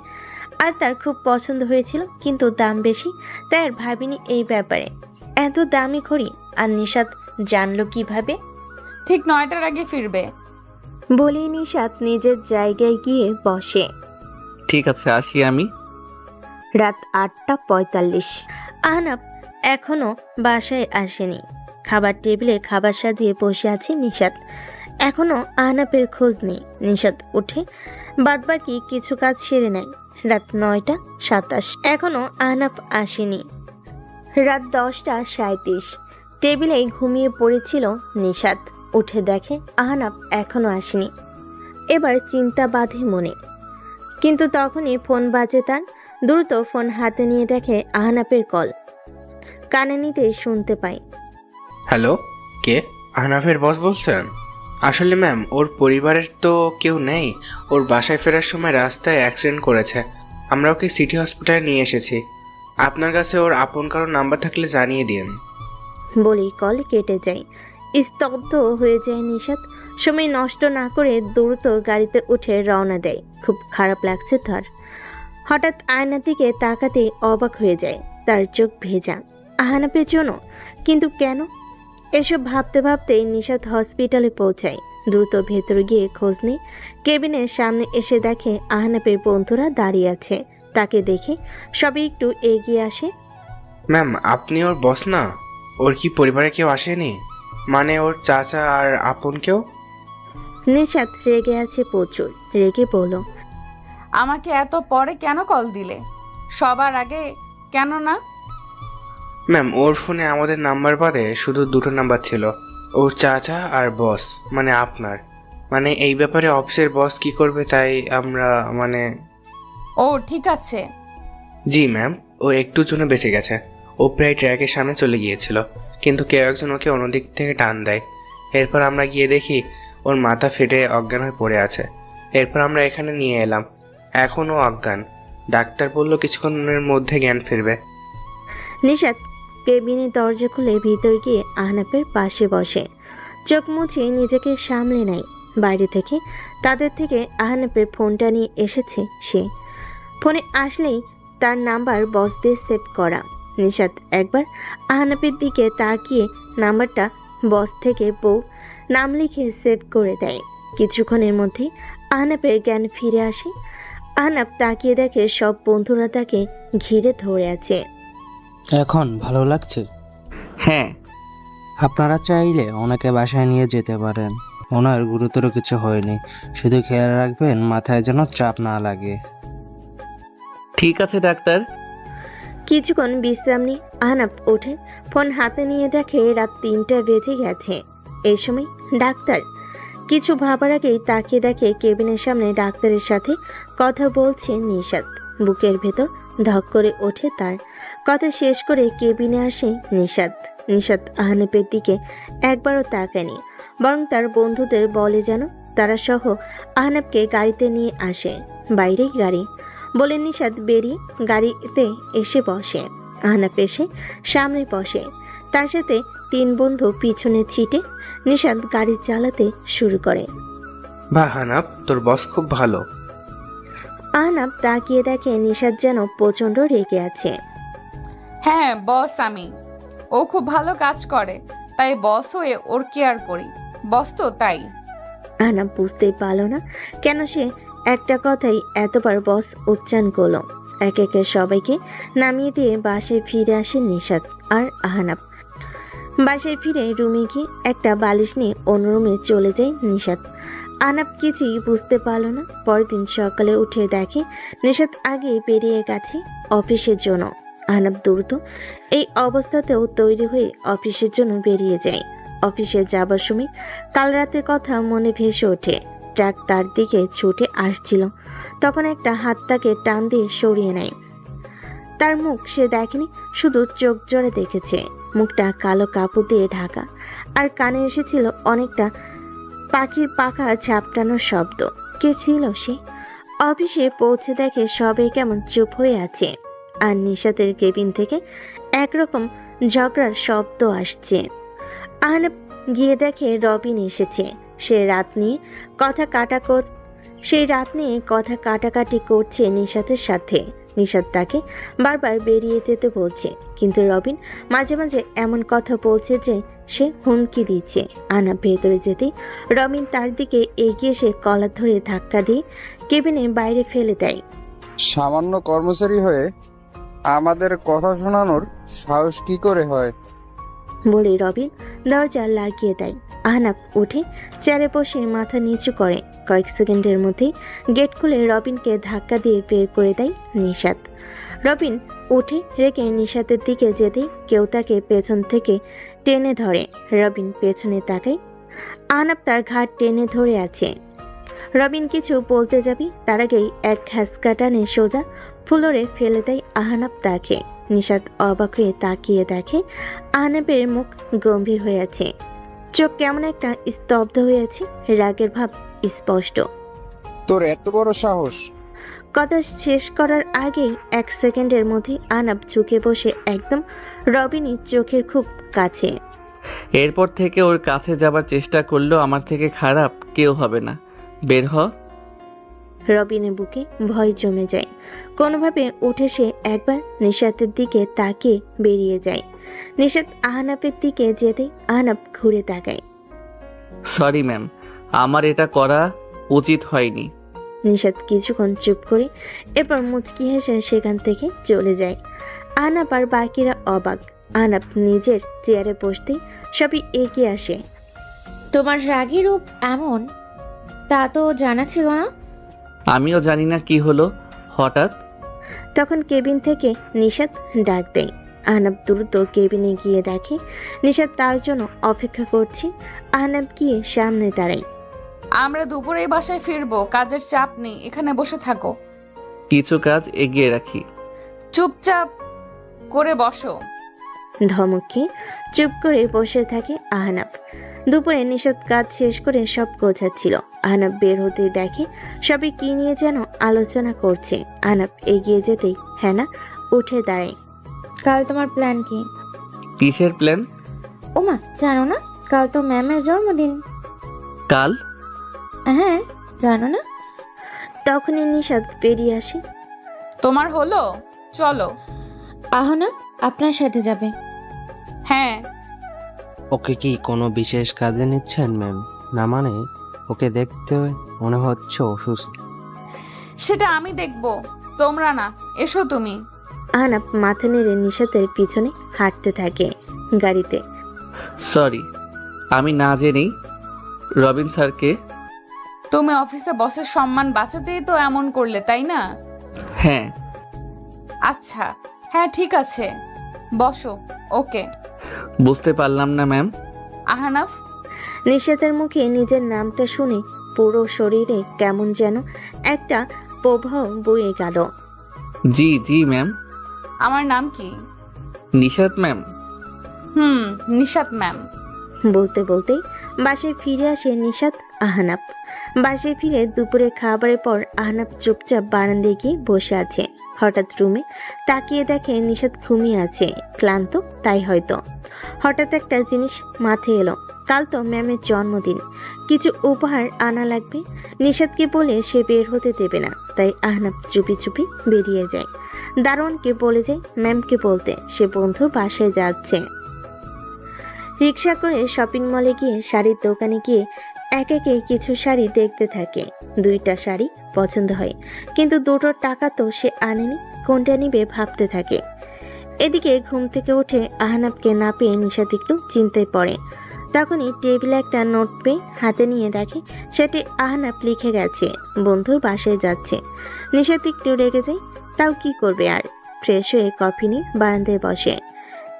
আর তার খুব পছন্দ হয়েছিল, কিন্তু দাম বেশি, তাই আর ভাবিনি এই ব্যাপারে। এত দামি ঘড়ি আর নিশাত জানলো কিভাবে? ঠিক 9টার আগে ফিরবে। বলেই নিশাত নিজের জায়গায় গিয়ে বসে। ঠিক আছে, আসি আমি। রাত 8:45। আহনাফ এখনো বাসায় আসেনি। খাবার টেবিলে খাবার সাজিয়ে বসে আছে নিশাত। এখনো আহনাফের খোঁজ নেই। নিশাত উঠে বাদবাকি কিছু কাজ সেরে নেয়। রাত 9:27। এখনো আহনাফ আসেনি। রাত 10:37। টেবিলে ঘুমিয়ে পড়েছিল নিশাত। উঠে দেখে আহনাফ এখনো আসেনি। এবার চিন্তা বাঁধে মনে, কিন্তু তখনই ফোন বাজে তার। দ্রুত ফোন হাতে নিয়ে দেখে আহনাফের কল। কানে নিতেই শুনতে পায়। হ্যালো, কে? আহনাফের বস বলছেন? আসলে ম্যাম, ওর পরিবারের তো কেউ নেই। ওর বাসায় ফেরার সময় রাস্তায় অ্যাক্সিডেন্ট করেছে। আমরা ওকে সিটি হসপিটালে নিয়ে এসেছি। আপনার কাছে ওর আপন কারোর নাম্বার থাকলে জানিয়ে দিন। বলেই কল কেটে যায়। স্তব্ধ হয়ে যায় নিশাত। সময় নষ্ট না করে দ্রুত গাড়িতে উঠে রওনা দেয়। খুব খারাপ লাগছে তার। হঠাৎ আয়নার দিকে তাকাতেই অবাক হয়ে যায়। তার চোখ ভেজা আহনাফের জন্য, কিন্তু কেন? এসব ভাবতে ভাবতেই নিশাত হসপিটালে পৌঁছায়। দ্রুত ভেতরে গিয়ে খোঁজ নেই। কেবিনের সামনে এসে দেখে আহনাফের বন্ধুরা দাঁড়িয়ে আছে। তাকে দেখে সবাই একটু এগিয়ে আসে। ম্যাম, আপনি ওর বস না? ওর কি পরিবারে কেউ আসেনি? মানে ওর চাচা আর আপন কেউ? নিশাত রেগে আছে প্রচুর। রেগে বলল, আমাকে এত পরে কেন কল দিলে? সবার আগে কেন না? ম্যাম, ওর ফোনে আমাদের নাম্বার বাদে শুধু 2টো নাম্বার ছিল। ওর চাচা আর বস, মানে আপনার। মানে এই ব্যাপারে অফিসের বস কি করবে তাই আমরা ও ঠিক আছে। জি ম্যাম, ও একটুর জন্য বেঁচে গেছে। ও প্রায় ট্র্যাকের সামনে চলে গিয়েছিল, কিন্তু কেউ একজন ওকে অন্যদিক থেকে টান দেয়। এরপর আমরা গিয়ে দেখি ওর মাথা ফেটে অজ্ঞান হয়ে পড়ে আছে। এরপর আমরা এখানে নিয়ে এলাম। এখনও অজ্ঞান। ডাক্তার বলল কিছুক্ষণের মধ্যে জ্ঞান ফিরবে। নিশাত কেবিনের দরজা খুলে ভিতর গিয়ে আহনাফের পাশে বসে। চোখ মুছে নিজেকে সামলে নেয়। বাইরে থেকে তাদের থেকে আহনাফের ফোনটা নিয়ে এসেছে সে। ফোনে আসলেই তার নাম্বার বস দিয়ে সেভ করা। নিশাত একবার আহনাফের দিকে তাকিয়ে নাম্বারটা বস থেকে বউ নাম লিখে সেভ করে দেয়। কিছুক্ষণের মধ্যেই আহনাফের জ্ঞান ফিরে আসে। আহনাফ তাকিয়ে দেখে সব বন্ধুরা তাকে ঘিরে ধরে আছে। এখন ভালো লাগছে? হ্যাঁ। আপনারা চাইলে ওনাকে বাসায় নিয়ে যেতে পারেন। ওনার গুরুতর কিছু হয়নি, শুধু খেয়াল রাখবেন মাথায় যেন চাপ না লাগে। ঠিক আছে ডাক্তার। কিছুক্ষণ বিশ্রাম নিয়ে আহনাফ ওঠে। ফোন হাতে নিয়ে দেখে রাত 3টা বেজে গেছে। এই সময় ডাক্তার। কিছু ভাবার আগেই তাকিয়ে দেখে কেবিনের সামনে ডাক্তারের সাথে কথা বলছে নিশাত। বুকের ভেতর ধক করে ওঠে তার। কথা শেষ করে কেবিনে আসে নিশাত। নিশাত আহনাফের দিকে একবারও তাকায়নি, বরং তার বন্ধুদের বলে যেন তারা সহ আহনাফকে গাড়িতে নিয়ে আসে। বাইরেই গাড়ি বলে নিশাত বেরিয়ে গাড়িতে এসে বসে। আহনাফ এসে সামনে বসে। তার সাথে 3 বন্ধু পিছনে ছিটে নিশাত গাড়ি চালাতে শুরু করে। বাহ আহনাফ, তোর বস খুব ভালো। আহনাফ তাকিয়ে দেখে নিশাত যেন প্রচন্ড রেগে আছে। হ্যাঁ বস আমি। ও খুব ভালো কাজ করে, তাই বস হয়ে ওর কেয়ার করি। বস তো তাই। আহনাফ বুঝতেই পারল না কেন সে একটা কথাই এতবার বস উচ্চারণ করলো। একে একে সবাইকে নামিয়ে দিয়ে বাসায় ফিরে আসে নিশাত আর আহনাব। বাসায় ফিরে রুমে গিয়ে একটা বালিশ নিয়ে অন্য রুমে চলে যায় নিশাত। আহনাব কিছুই বুঝতে পারল না। পরের দিন সকালে উঠে দেখে নিশাত আগে বেরিয়ে গেছে অফিসের জন্য। আহনাব দ্রুত এই অবস্থাতেও তৈরি হয়ে অফিসের জন্য বেরিয়ে যায়। অফিসে যাবার সময় কাল রাতের কথা মনে ভেসে ওঠে। ট্রাক তার দিকে ছুটে আসছিল, তখন একটা হাত তাকে টান দিয়ে সরিয়ে নেয়। তার মুখ সে দেখেনি, শুধু চোখ জোরে দেখেছে। মুখটা কালো কাপড় দিয়ে ঢাকা, আর কানে এসেছিল অনেকটা পাখির পাখা ঝাপটানোর শব্দ। কে ছিল সে? অফিসে পৌঁছে দেখে সবাই কেমন চুপ হয়ে আছে, আর নিশাতের কেবিন থেকে একরকম ঝগড়ার শব্দ আসছে। আহনাব গিয়ে দেখে রবিন এসেছে। সেই রাত নিয়ে কথা কাটাকাটি করছে নিশাতের সাথে। নিশাত তাকে বারবার বেরিয়ে যেতে বলছে, কিন্তু রবিন মাঝে মাঝে এমন কথা বলছে যে সে হুমকি দিচ্ছে। আহনাব ভেতরে যেতেই রবিন তার দিকে এগিয়ে এসে কলার ধরে ধাক্কা দিয়ে কেবিনে বাইরে ফেলে দেয়। সামান্য কর্মচারী হয়ে আমাদের কথা শোনানোর সাহস কি করে হয়? বলে রবিন দরজা লাগিয়ে দেয়। আহনাব উঠে চেয়ারে বসে মাথা নিচু করে। কয়েক সেকেন্ডের মধ্যেই গেট খুলে রবিনকে ধাক্কা দিয়ে বের করে দেয় নিশাত। রবিন উঠে রেখে নিশাতের দিকে যেতেই কেউ তাকে পেছন থেকে টেনে ধরে। রবিন পেছনে তাকায়। আহনাব তার ঘাট টেনে ধরে আছে। রবিন কিছু বলতে যাবি, তার আগেই এক ঘাসকা টানে সোজা ফ্লোরে ফেলে দেয় আহনাব তাকে। নিশাত অবাক হয়ে তাকিয়ে দেখে আহনাবের মুখ গম্ভীর হয়ে আছে, চোখ কেমন একটা স্তব্ধ হয়ে আছে, রাগের ভাব স্পষ্ট। তোর এত বড় সাহস! কথা শেষ করার আগেই এক সেকেন্ডের মধ্যে আহনাব ঝুঁকে বসে একদম রবিনের চোখের খুব কাছে। এরপর থেকে ওর কাছে যাবার চেষ্টা করলেও আমার থেকে খারাপ কেউ হবে না। বের হ। রবিনের বুকে ভয় জমে যায়। কোনোভাবে উঠে সে একবার নিশাতের দিকে তাকিয়ে বেরিয়ে যায়। নিশাত আহনাবের দিকে যেতে আহনাব ঘুরে তাকায়। সরি ম্যাম, আমার এটা করা উচিত হয়নি। নিশাত কিছুক্ষণ চুপ করে এরপর মুচকি হেসে সেখান থেকে চলে যায়। আহনাব আর বাকিরা অবাক। আহনাব নিজের চেয়ারে বসতেই সবই এগিয়ে আসে। তোমার রাগী রূপ এমন, তা তো জানা ছিল না। আমিও জানি না কি হলো হঠাৎ। তখন কেবিন থেকে নিশাত ডাক দেয়। আহনাব দ্রুত কেবিনে গিয়ে দেখে নিশাত তার জন্য অপেক্ষা করছে। আহনাব গিয়ে সামনে দাঁড়ায়। আমরা দুপুরেই বাসায় ফিরবো, কাজের চাপ নেই, এখানে বসে থাকো। কিছু কাজ এগিয়ে রাখি। চুপচাপ করে বসো। ধমক খেয়ে চুপ করে বসে থাকে আহনাব। দুপুরে নিশাত কাজ শেষ করে সব গোছাচ্ছিল। আহনাব বের হতে দেখে সবাই কি নিয়ে যেন আলোচনা করছে। আহনাব এগিয়ে যেতেই হ্যানা উঠে দাঁড়ায়। কাল তোমার প্ল্যান কি? কিসের প্ল্যান? ওমা, জানো না? কাল তো ম্যামের জন্মদিন। কাল? হ্যাঁ, জানো না? তখনই নিশাত বেরিয়ে আসে। তোমার হলো? চলো। আহনা আপনার সাথে যাবে। হ্যাঁ। ওকে কি কোনো বিশেষ কাজে নিচ্ছেন ম্যাম? না মানে ওকে দেখতে মনে হচ্ছে অসুস্থ। সেটা আমি দেখবো, তোমরা না। এসো তুমি। আহনাব মাথা নেড়ে নিশাতের পিছনে হাঁটতে থাকে। গাড়িতে সরি, আমি না জেনেই। রবিন স্যারকে? তুমি অফিসে বসের সম্মান বাঁচাতেই তো এমন করলে, তাই না? হ্যাঁ। আচ্ছা, হ্যাঁ ঠিক আছে, বসো। ওকে। বুঝতে পারলাম না ম্যাম। আহনাফ। নিশাতের মুখে নিজের নামটা শুনে পুরো শরীরে কেমন যেন একটা প্রবাহ বয়ে গেল। জি জি ম্যাম। আমার নাম কি? নিশাত ম্যাম। নিশাত ম্যাম। বলতে বলতেই বাসায় ফিরে আসে নিশাত আহনাব। বাসায় ফিরে দুপুরে খাবারের পর আহনাব চুপচাপ বারান্দায় গিয়ে বসে আছে। হঠাৎ রুমে তাকিয়ে দেখে নিশাত ঘুমিয়ে আছে, ক্লান্ত তাই হয়তো। হঠাৎ একটা জিনিস মাথায় এলো, কাল তো ম্যামের জন্মদিন, কিছু উপহার আনা লাগবে। নিশাতকে বলে সে বের হতে দেবে না, তাই আহনাব চুপি চুপি বেরিয়ে যায়। দারোয়ানকে বলে যায় ম্যামকে বলতে সে বন্ধুর বাসায় যাচ্ছে। রিক্সা করে শপিং মলে গিয়ে শাড়ির দোকানে গিয়ে এক একে কিছু শাড়ি দেখতে থাকে। 2টা শাড়ি পছন্দ হয়, কিন্তু দুটোর টাকা তো সে আনেনি। কোনটা নিবে ভাবতে থাকে। এদিকে ঘুম থেকে উঠে আহনাবকে না পেয়ে নিশাত একটু চিন্তায় পড়ে। তখনই টেবিলে একটা নোট পেয়ে হাতে নিয়ে দেখে সেটি আহনাব লিখে গেছে বন্ধুর বাসায় যাচ্ছে। নিশাত একটু রেগে যায়, তাও কি করবে আর। ফ্রেশ হয়ে কফি নিয়ে বারান্দায় বসে।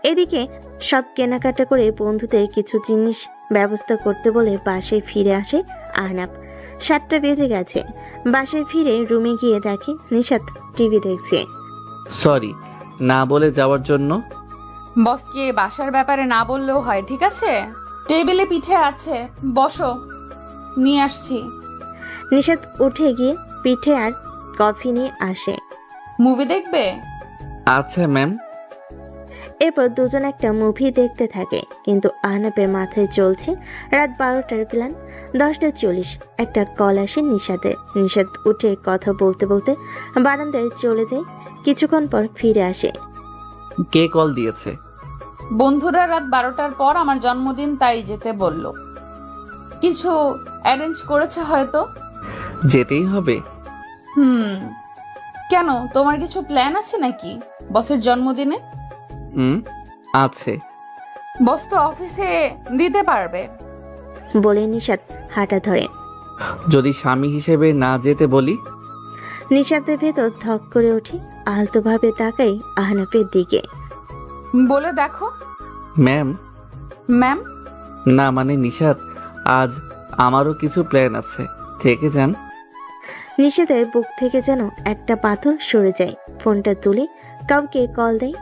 এদিকে সব কেনাকাটা করে বন্ধুদের কিছু জিনিস ব্যবস্থা করতে বলে বাসায় ফিরে আসে আহনাব। 7টা বেজে গেছে। বাসায় ফিরে রুমে গিয়ে দেখে নিশাত টিভি দেখছে। সরি না বলে যাওয়ার জন্য। বসকে বাসার ব্যাপারে না বললেও হয়, ঠিক আছে? টেবিলে পিঠে আছে, বসো, নিয়ে আসছি। নিশাত উঠে গিয়ে পিঠে আর কফি নিয়ে আসে। মুভি দেখবে? আচ্ছা ম্যাম। এরপর দুজন একটা মুভি দেখতে থাকে, কিন্তু আহনাবের মাথায় চলছে রাত 12টার প্ল্যান। 10টা 40 একটা কল আসে নিশাতের। নিশাত উঠে কথা বলতে বলতে বারান্দায় চলে যায়। কিছুক্ষণ পর ফিরে আসে। কে কল দিয়েছে? বন্ধুরা রাত 12টার পর আমার জন্মদিন, তাই যেতে বলল। কিছু অ্যারেঞ্জ করেছে হয়তো। যেতেই হবে। কেন, তোমার কিছু প্ল্যান আছে নাকি বসের জন্মদিনে? আছে। বস তো অফিসে দিতে পারবে। বলে নিশাত হাঁটা ধরে। যদি স্বামী হিসেবে না যেতে বলি? নিশাতের ভেতর ধক করে ওঠে। আলতোভাবে তাকাই আহনাফের দিকে। বলে দেখো। ম্যাম? ম্যাম? না মানে নিশাত, আজ আমারও কিছু প্ল্যান আছে, থেকে যান। নিশাতের বুক থেকে যেন একটা পাথর সরে যায়। ফোনটা তুলে কাউকে কল দেয়।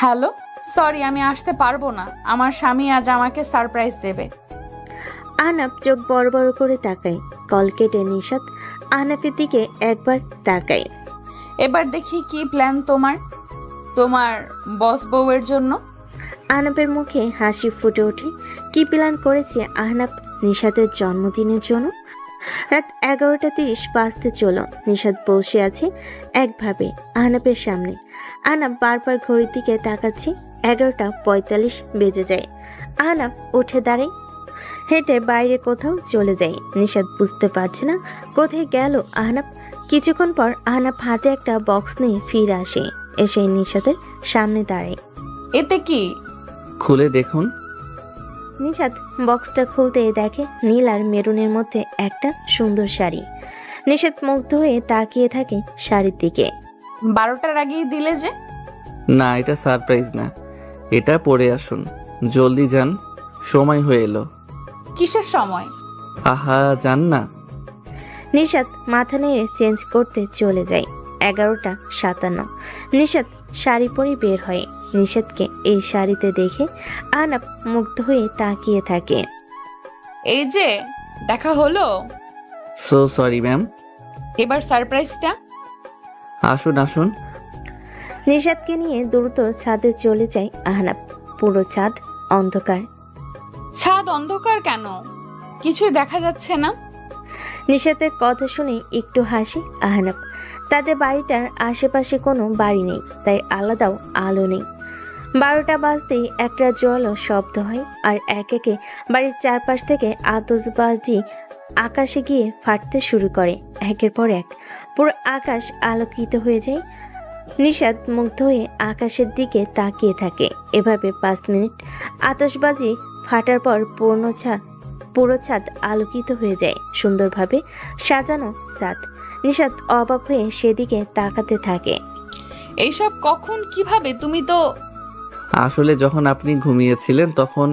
হ্যালো, সরি আমি আসতে পারবো না, আমার স্বামী আজ আমাকে সারপ্রাইজ দেবে। আহনাফ চোখ বড় বড় করে তাকায়। কল কেটে নিশাত আহনাফের দিকে একবার তাকায়। এবার দেখি কি প্ল্যান তোমার, তোমার বস বউয়ের জন্য। আহনাফের মুখে হাসি ফুটে ওঠে। কি প্ল্যান করেছে আহনাফ নিশাতের জন্মদিনের জন্য? রাত 11টা 30 বাজতে চলো। নিশাত বসে আছে একভাবে আহনাফের সামনে। আহনাফ বারবার ঘড়ির দিকে তাকাচ্ছে। 11টা 45 বেজে যায়। আহনাফ উঠে দাঁড়ায়, হেঁটে বাইরে কোথাও চলে যায়। নিশাত বুঝতে পারছে না কোথায় গেল আহনাফ। কিছুক্ষণ পর আহনাফ হাতে একটা বক্স নিয়ে ফিরে আসে। এসে নিশাতের সামনে দাঁড়ায়। এতে কি? খুলে দেখুন। নিশাত বক্সটা খুলতে দেখে নীল আর মেরুনের মধ্যে একটা সুন্দর শাড়ি। নিশাত মুগ্ধ হয়ে তাকিয়ে থাকে শাড়ির দিকে। 12টার আগেই দিলে যে। না, এটা সারপ্রাইজ না, এটা পরে আসুন, জলদি যান, সময় হয়ে এলো। কিসের সময়? আহা, যান না। নিশাত মাথা নেড়ে চেঞ্জ করতে চলে যায়। 11টা 57। নিশাত শাড়ি পরে বের হয়। নিশাতকে এই শাড়িতে দেখে আহনাফ মুগ্ধ হয়ে তাকিয়ে থাকে। এই যে দেখা হলো। So sorry ma'am. এবার সারপ্রাইজটা। আসুন আসুন। নিশাতকে নিয়ে দ্রুত ছাদে চলে যায় আহনাফ। পুরো ছাদ অন্ধকার। ছাদ অন্ধকার কেন? কিছুই দেখা যাচ্ছে না। নিশাতের কথা শুনে একটু হাসি আহনাফ। তাদের বাড়িটার আশেপাশে কোনো বাড়ি নেই, তাই আলাদাও আলো নেই। 12টা বাজতেই একটা জলও শব্দ হয়, আর এক একে বাড়ির চারপাশ থেকে আতশবাজি আকাশে গিয়ে ফাটতে শুরু করে। একের পর এক পুরো আকাশ আলোকিত হয়ে যায়। নিশাত মুগ্ধ হয়ে আকাশের দিকে তাকিয়ে থাকে। এভাবে 5 মিনিট আতশবাজি ফাটার পর পুরো ছাদ আলোকিত হয়ে যায়। সুন্দরভাবে সাজানো ছাদ। নিশাত অবাক হয়ে সেদিকে তাকাতে থাকে। এইসব কখন, কিভাবে? তুমি তো আসলে যখন আপনি ঘুমিয়েছিলেন তখন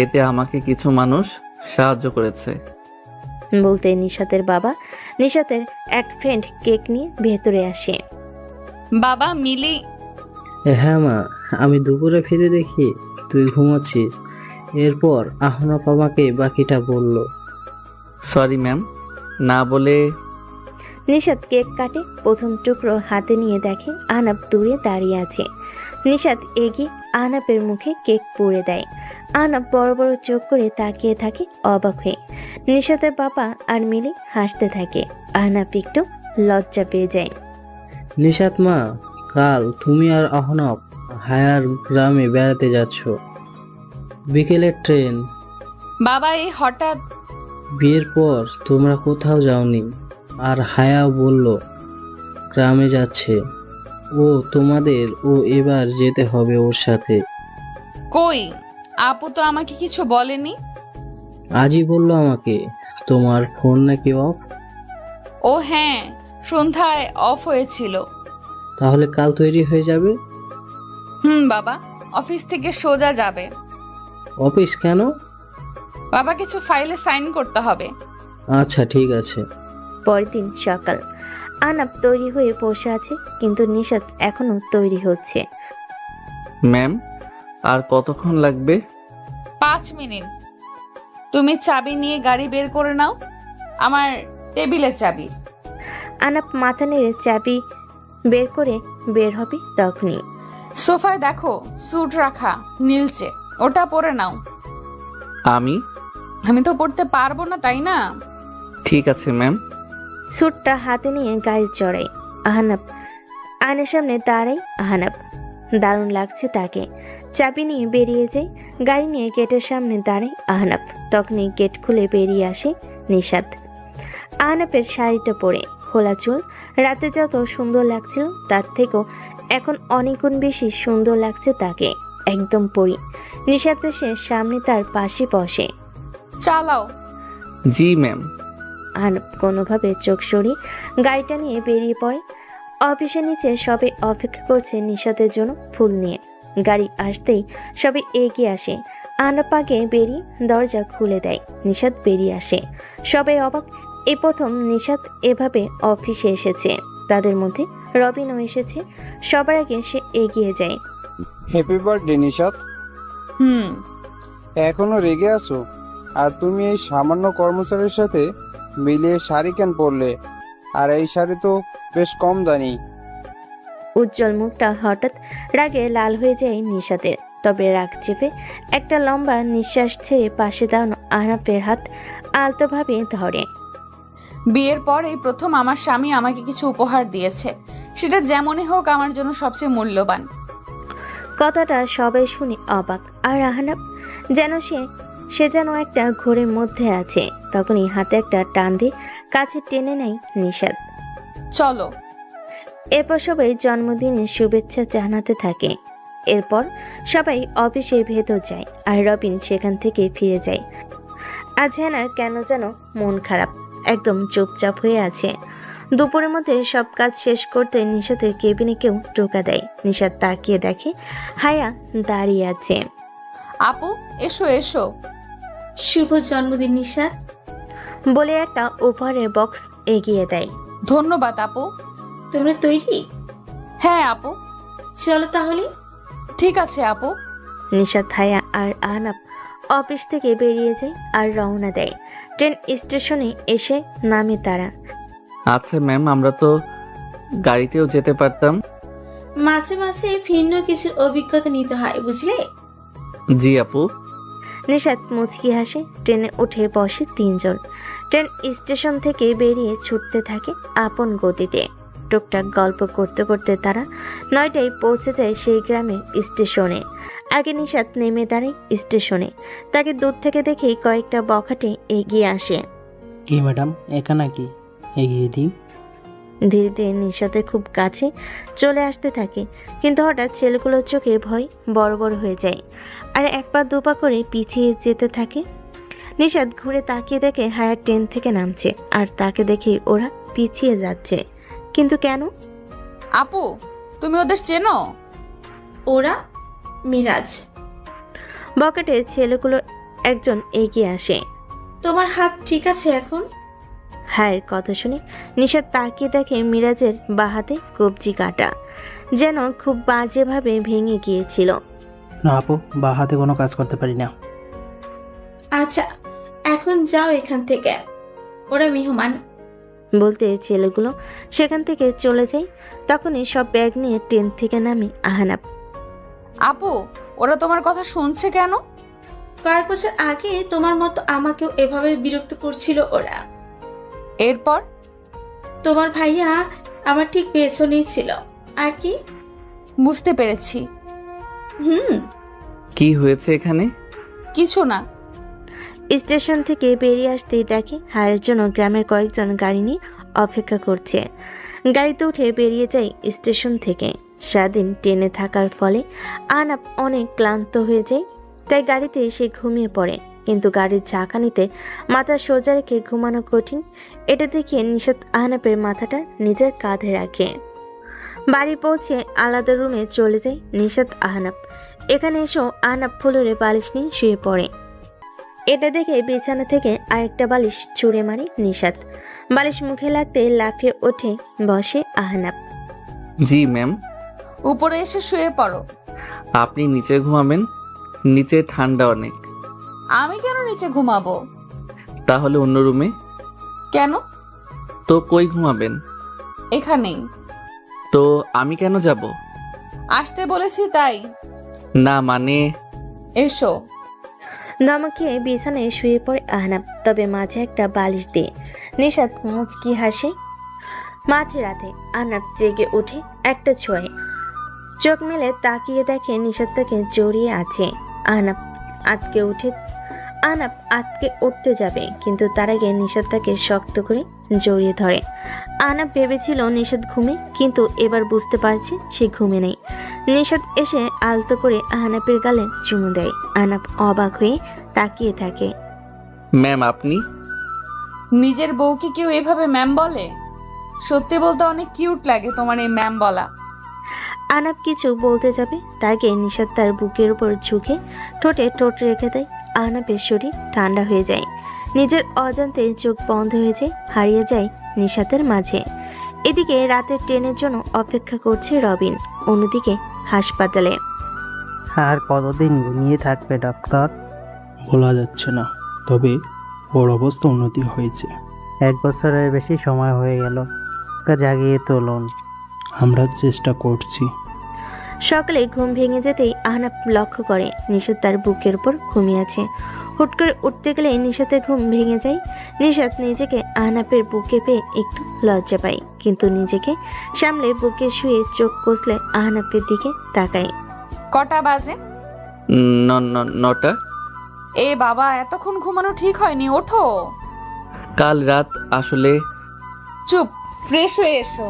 এতে আমাকে কিছু মানুষ সাহায্য করেছে। বলতে নিশাতের বাবা নিশাতের এক ফ্রেন্ড কেক নিয়ে ভেতরে আসে। বাবা, মিলি। হ্যাঁ মা, আমি দুপুরে ফিরে দেখি তুই ঘুমাচ্ছিস। এরপর আহনাফ আমাকে বাকিটা বলল। সরি ম্যাম, না বলে। নিশাত কেক কাটে। প্রথম টুকরো হাতে নিয়ে দেখে আহনাফ দূরে দাঁড়িয়ে আছে। নিশাত এগিয়ে আহনাফের মুখে কেক পুড়ে দেয়। আহনাফ বড় বড় চোখ করে তাকিয়ে থাকে অবাক হয়ে। নিশাতের বাবা আর মিলি হাসতে থাকে। আহনাফ একটু লজ্জা পেয়ে যায়। নিশাত মা, কাল তুমি আর আহনাফ হায়ার গ্রামে বেড়াতে যাচ্ছ। বিকেলের ট্রেন। বাবা, এই হঠাৎ? বিয়ের পর তোমরা কোথাও যাওনি, আর হায়াও বলল গ্রামে যাচ্ছে। ও এবার যেতে হবে ওর সাথে। কই, আপু তো আমাকে কিছু বলেনি। আজই বললো আমাকে। তোমার ফোন নাকি অফ? ও হ্যাঁ, সন্ধ্যায় অফ হয়েছিল। তাহলে কাল তৈরি হয়ে যাবে। বাবা অফিস থেকে সোজা যাবে। অফিস কেন? বাবা কিছু ফাইলে সাইন করতে হবে। আচ্ছা ঠিক আছে। পরের দিন সকাল। আহনাব তৈরি হয়ে বসে আছে, কিন্তু নিশাত এখনো তৈরি হচ্ছে। ম্যাম, আর কতক্ষণ লাগবে? 5 মিনিট। তুমি চাবি নিয়ে গাড়ি বের করে নাও, আমার টেবিলের চাবি। আহনাব মাথা নেড়ে চাবি বের করে বের হবে তখনই। সোফায় দেখো স্যুট রাখা নীলচে, ওটা পরে নাও। আমি তো পড়তে পারবো না, তাই না? ঠিক আছে ম্যাম। স্যুটটা হাতে নিয়ে গাড়ি চড়াই আহনাব। আয়নার সামনে দাঁড়াই আহনাব। দারুণ লাগছে তাকে। চাবি নিয়ে বেরিয়ে যায়। গাড়ি নিয়ে গেটের সামনে দাঁড়াই আহনাব। তখনই গেট খুলে বেরিয়ে আসে নিশাত। আহনাবের শাড়িটা পরে, খোলা চুল। রাতে যত সুন্দর লাগছিল তার থেকেও এখন অনেক গুণ বেশি সুন্দর লাগছে তাকে, একদম পরি। নিশাত এসে সামনে তার পাশে বসে। চালাও। জি ম্যাম। আহনাব কোনোভাবে চোখ সরিয়ে গাড়িটা নিয়ে বেরিয়ে পড়ে। অফিসের নিচে সবে অপেক্ষা করছে নিশাতের জন্য ফুল নিয়ে। গাড়ি আসতেই সবে এগিয়ে আসে। আহনাব আগে বেরিয়ে দরজা খুলে দেয়। নিশাত বেরিয়ে আসে। সবাই অবাক, এই প্রথম নিশাত এভাবে অফিসে এসেছে। তাদের মধ্যে রবিনও এসেছে। সবার আগে সে এগিয়ে যায়। Happy birthday Nishat. এখনো রেগে আছো? আর তুমি এই সামান্য কর্মচারীর সাথে মিলিয়ে শাড়ি কেন পরলে? আর এই শাড়ি তো বেশ কম দামি। উজ্জ্বল মুখটা হঠাৎ রাগে লাল হয়ে যায় নিশাতের। তবে রাগ চেপে একটা লম্বা নিঃশ্বাস ছেড়ে পাশে দাঁড়ানো আহনাবের হাত আলতোভাবে ধরে। বিয়ের পর এই প্রথম আমার স্বামী আমাকে কিছু উপহার দিয়েছে, সেটা যেমনই হোক আমার জন্য সবচেয়ে মূল্যবান। কথাটা সবাই শুনে অবাক। আর আহনাব যেন সে যেন একটা ঘোরের মধ্যে আছে। তখনই হাতে একটা টান দিয়ে কাছে টেনে নেয় নিশাত। চলো। এরপর সবাই জন্মদিনের শুভেচ্ছা জানাতে থাকে। এরপর সবাই অফিসের ভেতর যায় আর রবিন সেখান থেকে ফিরে যায়। আজ হেনার কেন যেন মন খারাপ, একদম চুপচাপ হয়ে আছে। দুপুরের মধ্যে সব কাজ শেষ করতে নিশাতের কেবিনে কেউ টোকা দেয়। নিশাত তাকিয়ে দেখে হায়া দাঁড়িয়ে আছে। আপু এসো এসো। শুভ জন্মদিন নিশাত বলে একটা উপহারের বক্স এগিয়ে দেয়। ধন্যবাদ আপু। তোমরা তৈরি? হ্যাঁ আপু। চলো তাহলে। ঠিক আছে আপু। নিশাত, হায়া আর আহনাব অফিস থেকে বেরিয়ে যায় আর রওনা দেয়। ট্রেন স্টেশনে এসে নামে তারা। আচ্ছা ম্যাম, আমরা তো গাড়িতেও যেতে পারতাম। মাঝে মাঝে ভিন্ন কিছুর অভিজ্ঞতা নিতে হয়, বুঝলে? জি আপু। নিশাত মুচকি হাসে। ট্রেনে উঠে বসে তিনজন। ট্রেন স্টেশন থেকে বেরিয়ে ছুটতে থাকে আপন গতিতে। টুকটাক গল্প করতে করতে তারা 9টায় পৌঁছে যায় সেই গ্রামের স্টেশনে। আগে নিশাত নেমে দাঁড়ায় স্টেশনে। তাকে দূর থেকে দেখেই কয়েকটা বখাটে এগিয়ে আসে। কি ম্যাডাম, এখানে কি এগিয়ে দিই? ধীরে ধীরে নিশাতের খুব কাছে চলে আসতে থাকে, কিন্তু হঠাৎ ছেলেগুলোর চোখে ভয় বড় বড় হয়ে যায় আর এক পা দুপা করে পিছিয়ে যেতে থাকে। নিশাত ঘুরে তাকিয়ে দেখে হায়ার ট্রেন থেকে নামছে আর তাকে দেখে ওরা পিছিয়ে যাচ্ছে। কিন্তু কেন? আপু তুমি ওদের চেনো? ওরা মিরাজ। বকেটে ছেলেগুলোর একজন এগিয়ে আসে। তোমার হাত ঠিক আছে এখন? হায়ের কথা শুনে নিশাত তাকিয়ে দেখে মিরাজের বাঁ হাতে কবজি কাটা, যেন খুব বাজেভাবে ভেঙে গিয়েছিল। না আপু, বা হাতে কোনো কাজ করতে পারি না। আচ্ছা এখন যাও এখান থেকে, ওরা মেহমান। বলতে ছেলেগুলো সেখান থেকে চলে যায়। তখনই সব ব্যাগ নিয়ে ট্রেন থেকে নামে আহনাব। আপু ওরা তোমার কথা শুনছে কেন? কয়েক বছর আগে তোমার মতো আমাকেও এভাবে বিরক্ত করছিল ওরা। এরপর? তোমার ভাইয়া আমার ঠিক পেছনেই ছিল। আর কি? বুঝতে পেরেছি। কি হয়েছে এখানে? কিছু না। স্টেশন থেকে বেরিয়ে আসতেই দেখে হায়ের জন্য গ্রামের কয়েকজন গাড়ি নিয়ে অপেক্ষা করছে। গাড়িতে উঠে বেরিয়ে যায় স্টেশন থেকে। সারাদিন ট্রেনে থাকার ফলে আহনাব অনেক ক্লান্ত হয়ে যায়, তাই গাড়িতে সে ঘুমিয়ে পড়ে। কিন্তু গাড়ির ঝাঁকানিতে মাথা সোজা রেখে ঘুমানো কঠিন। এটা দেখে নিশাত আহনাবের মাথাটা নিজের কাঁধে রাখে। বাড়ি পৌঁছে আলাদা রুমে চলে যায় নিশাত আহনাব। এখানে এসেও আহনাব ফ্লোরে বালিশ নিয়ে শুয়ে পড়ে। এটা দেখে বিছানা থেকে আরেকটা বালিশ ছুঁড়ে মারে নিশাত। বালিশ মুখে লাগতে লাফিয়ে ওঠে বসে আহনাব। জি ম্যাম। উপরে এসে শুয়ে পড়ো। আপনি নিচে ঘুমাবেন? নিচে ঠান্ডা অনেক। আমি কেন নিচে ঘুমাবো? তাহলে অন্য রুমে। কেন? তো কই ঘুমাবেন? এখানেই। তো আমি কেন যাব? আসতে বলেছি তাই। না মানে। এসো। ধমক খেয়ে বিছানায় শুয়ে পড়ে আহনাব, তবে মাঝে একটা বালিশ দিয়ে। নিশাত মুচকি হাসে। মাঝরাতে আহনাব জেগে উঠে একটা ছোঁয়ে। চোখ মেলে তাকিয়ে দেখে নিশাত তাকে জড়িয়ে আছে। আহনাব আটকে উঠতে যাবে, কিন্তু তার আগে নিশাত তাকে শক্ত করে জড়িয়ে ধরে। আহনাব ভেবেছিল নিশাত ঘুমে, কিন্তু এবার বুঝতে পারছে সে ঘুমে নেই। নিশাত এসে আলতো করে আহনাবের গালে চুমু দেয়। আহনাব অবাক হয়ে তাকিয়ে থাকে। ম্যাম আপনি? নিজের বউকে কেউ এভাবে ম্যাম বলে? সত্যি বলতে অনেক কিউট লাগে তোমার এই ম্যাম বলা। আহনাব কিছু বলতে যাবে, তার আগে নিশাত তার বুকের উপর ঝুঁকে ঠোঁটে ঠোঁট রেখে দেয়। আহনাবের শরীর ঠান্ডা হয়ে যায়। নিজের অজান্তে চোখ বন্ধ হয়ে যায়, হারিয়ে যায় নিশাতের মাঝে। এদিকে রাতের ট্রেনের জন্য অপেক্ষা করছে রবিন, অন্যদিকে হাসপাতালে। আর কতদিন ঘুমিয়ে থাকবে ডাক্তার? বলা যাচ্ছে না, তবে ওর অবস্থা উন্নতি হয়েছে। 1 বছরের বেশি সময় হয়ে গেল, ওকে জাগিয়ে তুলুন। আমরা চেষ্টা করছি। সকালে ঘুম ভেঙে যেতেই আহনাব লক্ষ্য করে নিশাত তার বুকের উপর ঘুমিয়ে আছে। হুট করে উঠতে গেলে নিশাতের ঘুম ভেঙে যায়। নিশাত নিজেকে আহনাবের বুকে পেয়ে একটু লজ্জা পায়, কিন্তু নিজেকে সামলে বুকে শুয়ে চোখ কষলে আহনাবের দিকে তাকায়। কটা বাজে? 9টা। এ বাবা, এতক্ষণ ঘুমানো ঠিক হয়নি, ওঠো। কাল রাত আসলে। চুপ, ফ্রেশ হয়ে এসো।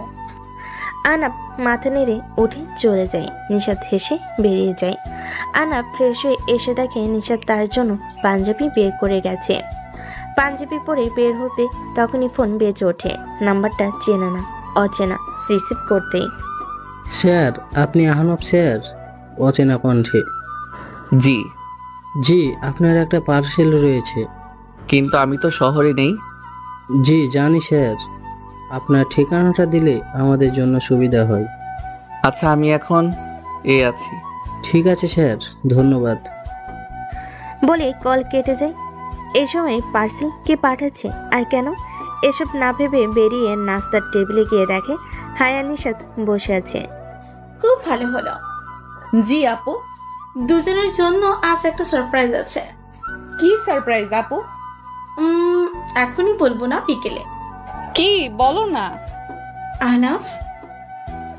আহনাব মাথা নেড়ে উঠে চলে যায়। নিশাত হেসে বেরিয়ে যায়। আহনাব ফ্রেশ হয়ে এসে দেখে নিশাত তার জন্য পাঞ্জাবি বের করে গেছে। পাঞ্জাবি পরে বের হতে তখনই ফোন বেজে ওঠে। নাম্বারটা চেনা না, অচেনা। রিসিভ করতেই। স্যার, আপনি আহনাব স্যার? অচেনা কণ্ঠে। জি। জি, আপনার একটা পার্সেল রয়েছে। কিন্তু আমি তো শহরে নেই। জি জানি স্যার, আপনার ঠিকানাটা দিলে আমাদের জন্য সুবিধা হয়। আচ্ছা আমি এখন আছি। ঠিক আছে স্যার, ধন্যবাদ। বলে কল কেটে যায়। এই সময় পার্সেল কে পাঠাচ্ছে আর কেন, এসব না ভেবে বেরিয়ে নাস্তার টেবিলে গিয়ে দেখে হায়া নিশাত বসে আছে। খুব ভালো হলো। জি আপু। দুজনের জন্য আজ একটা সারপ্রাইজ আছে। কি সারপ্রাইজ আপু? এখনই বলবো না, বিকেলে। কি বলো না। আহনাফ,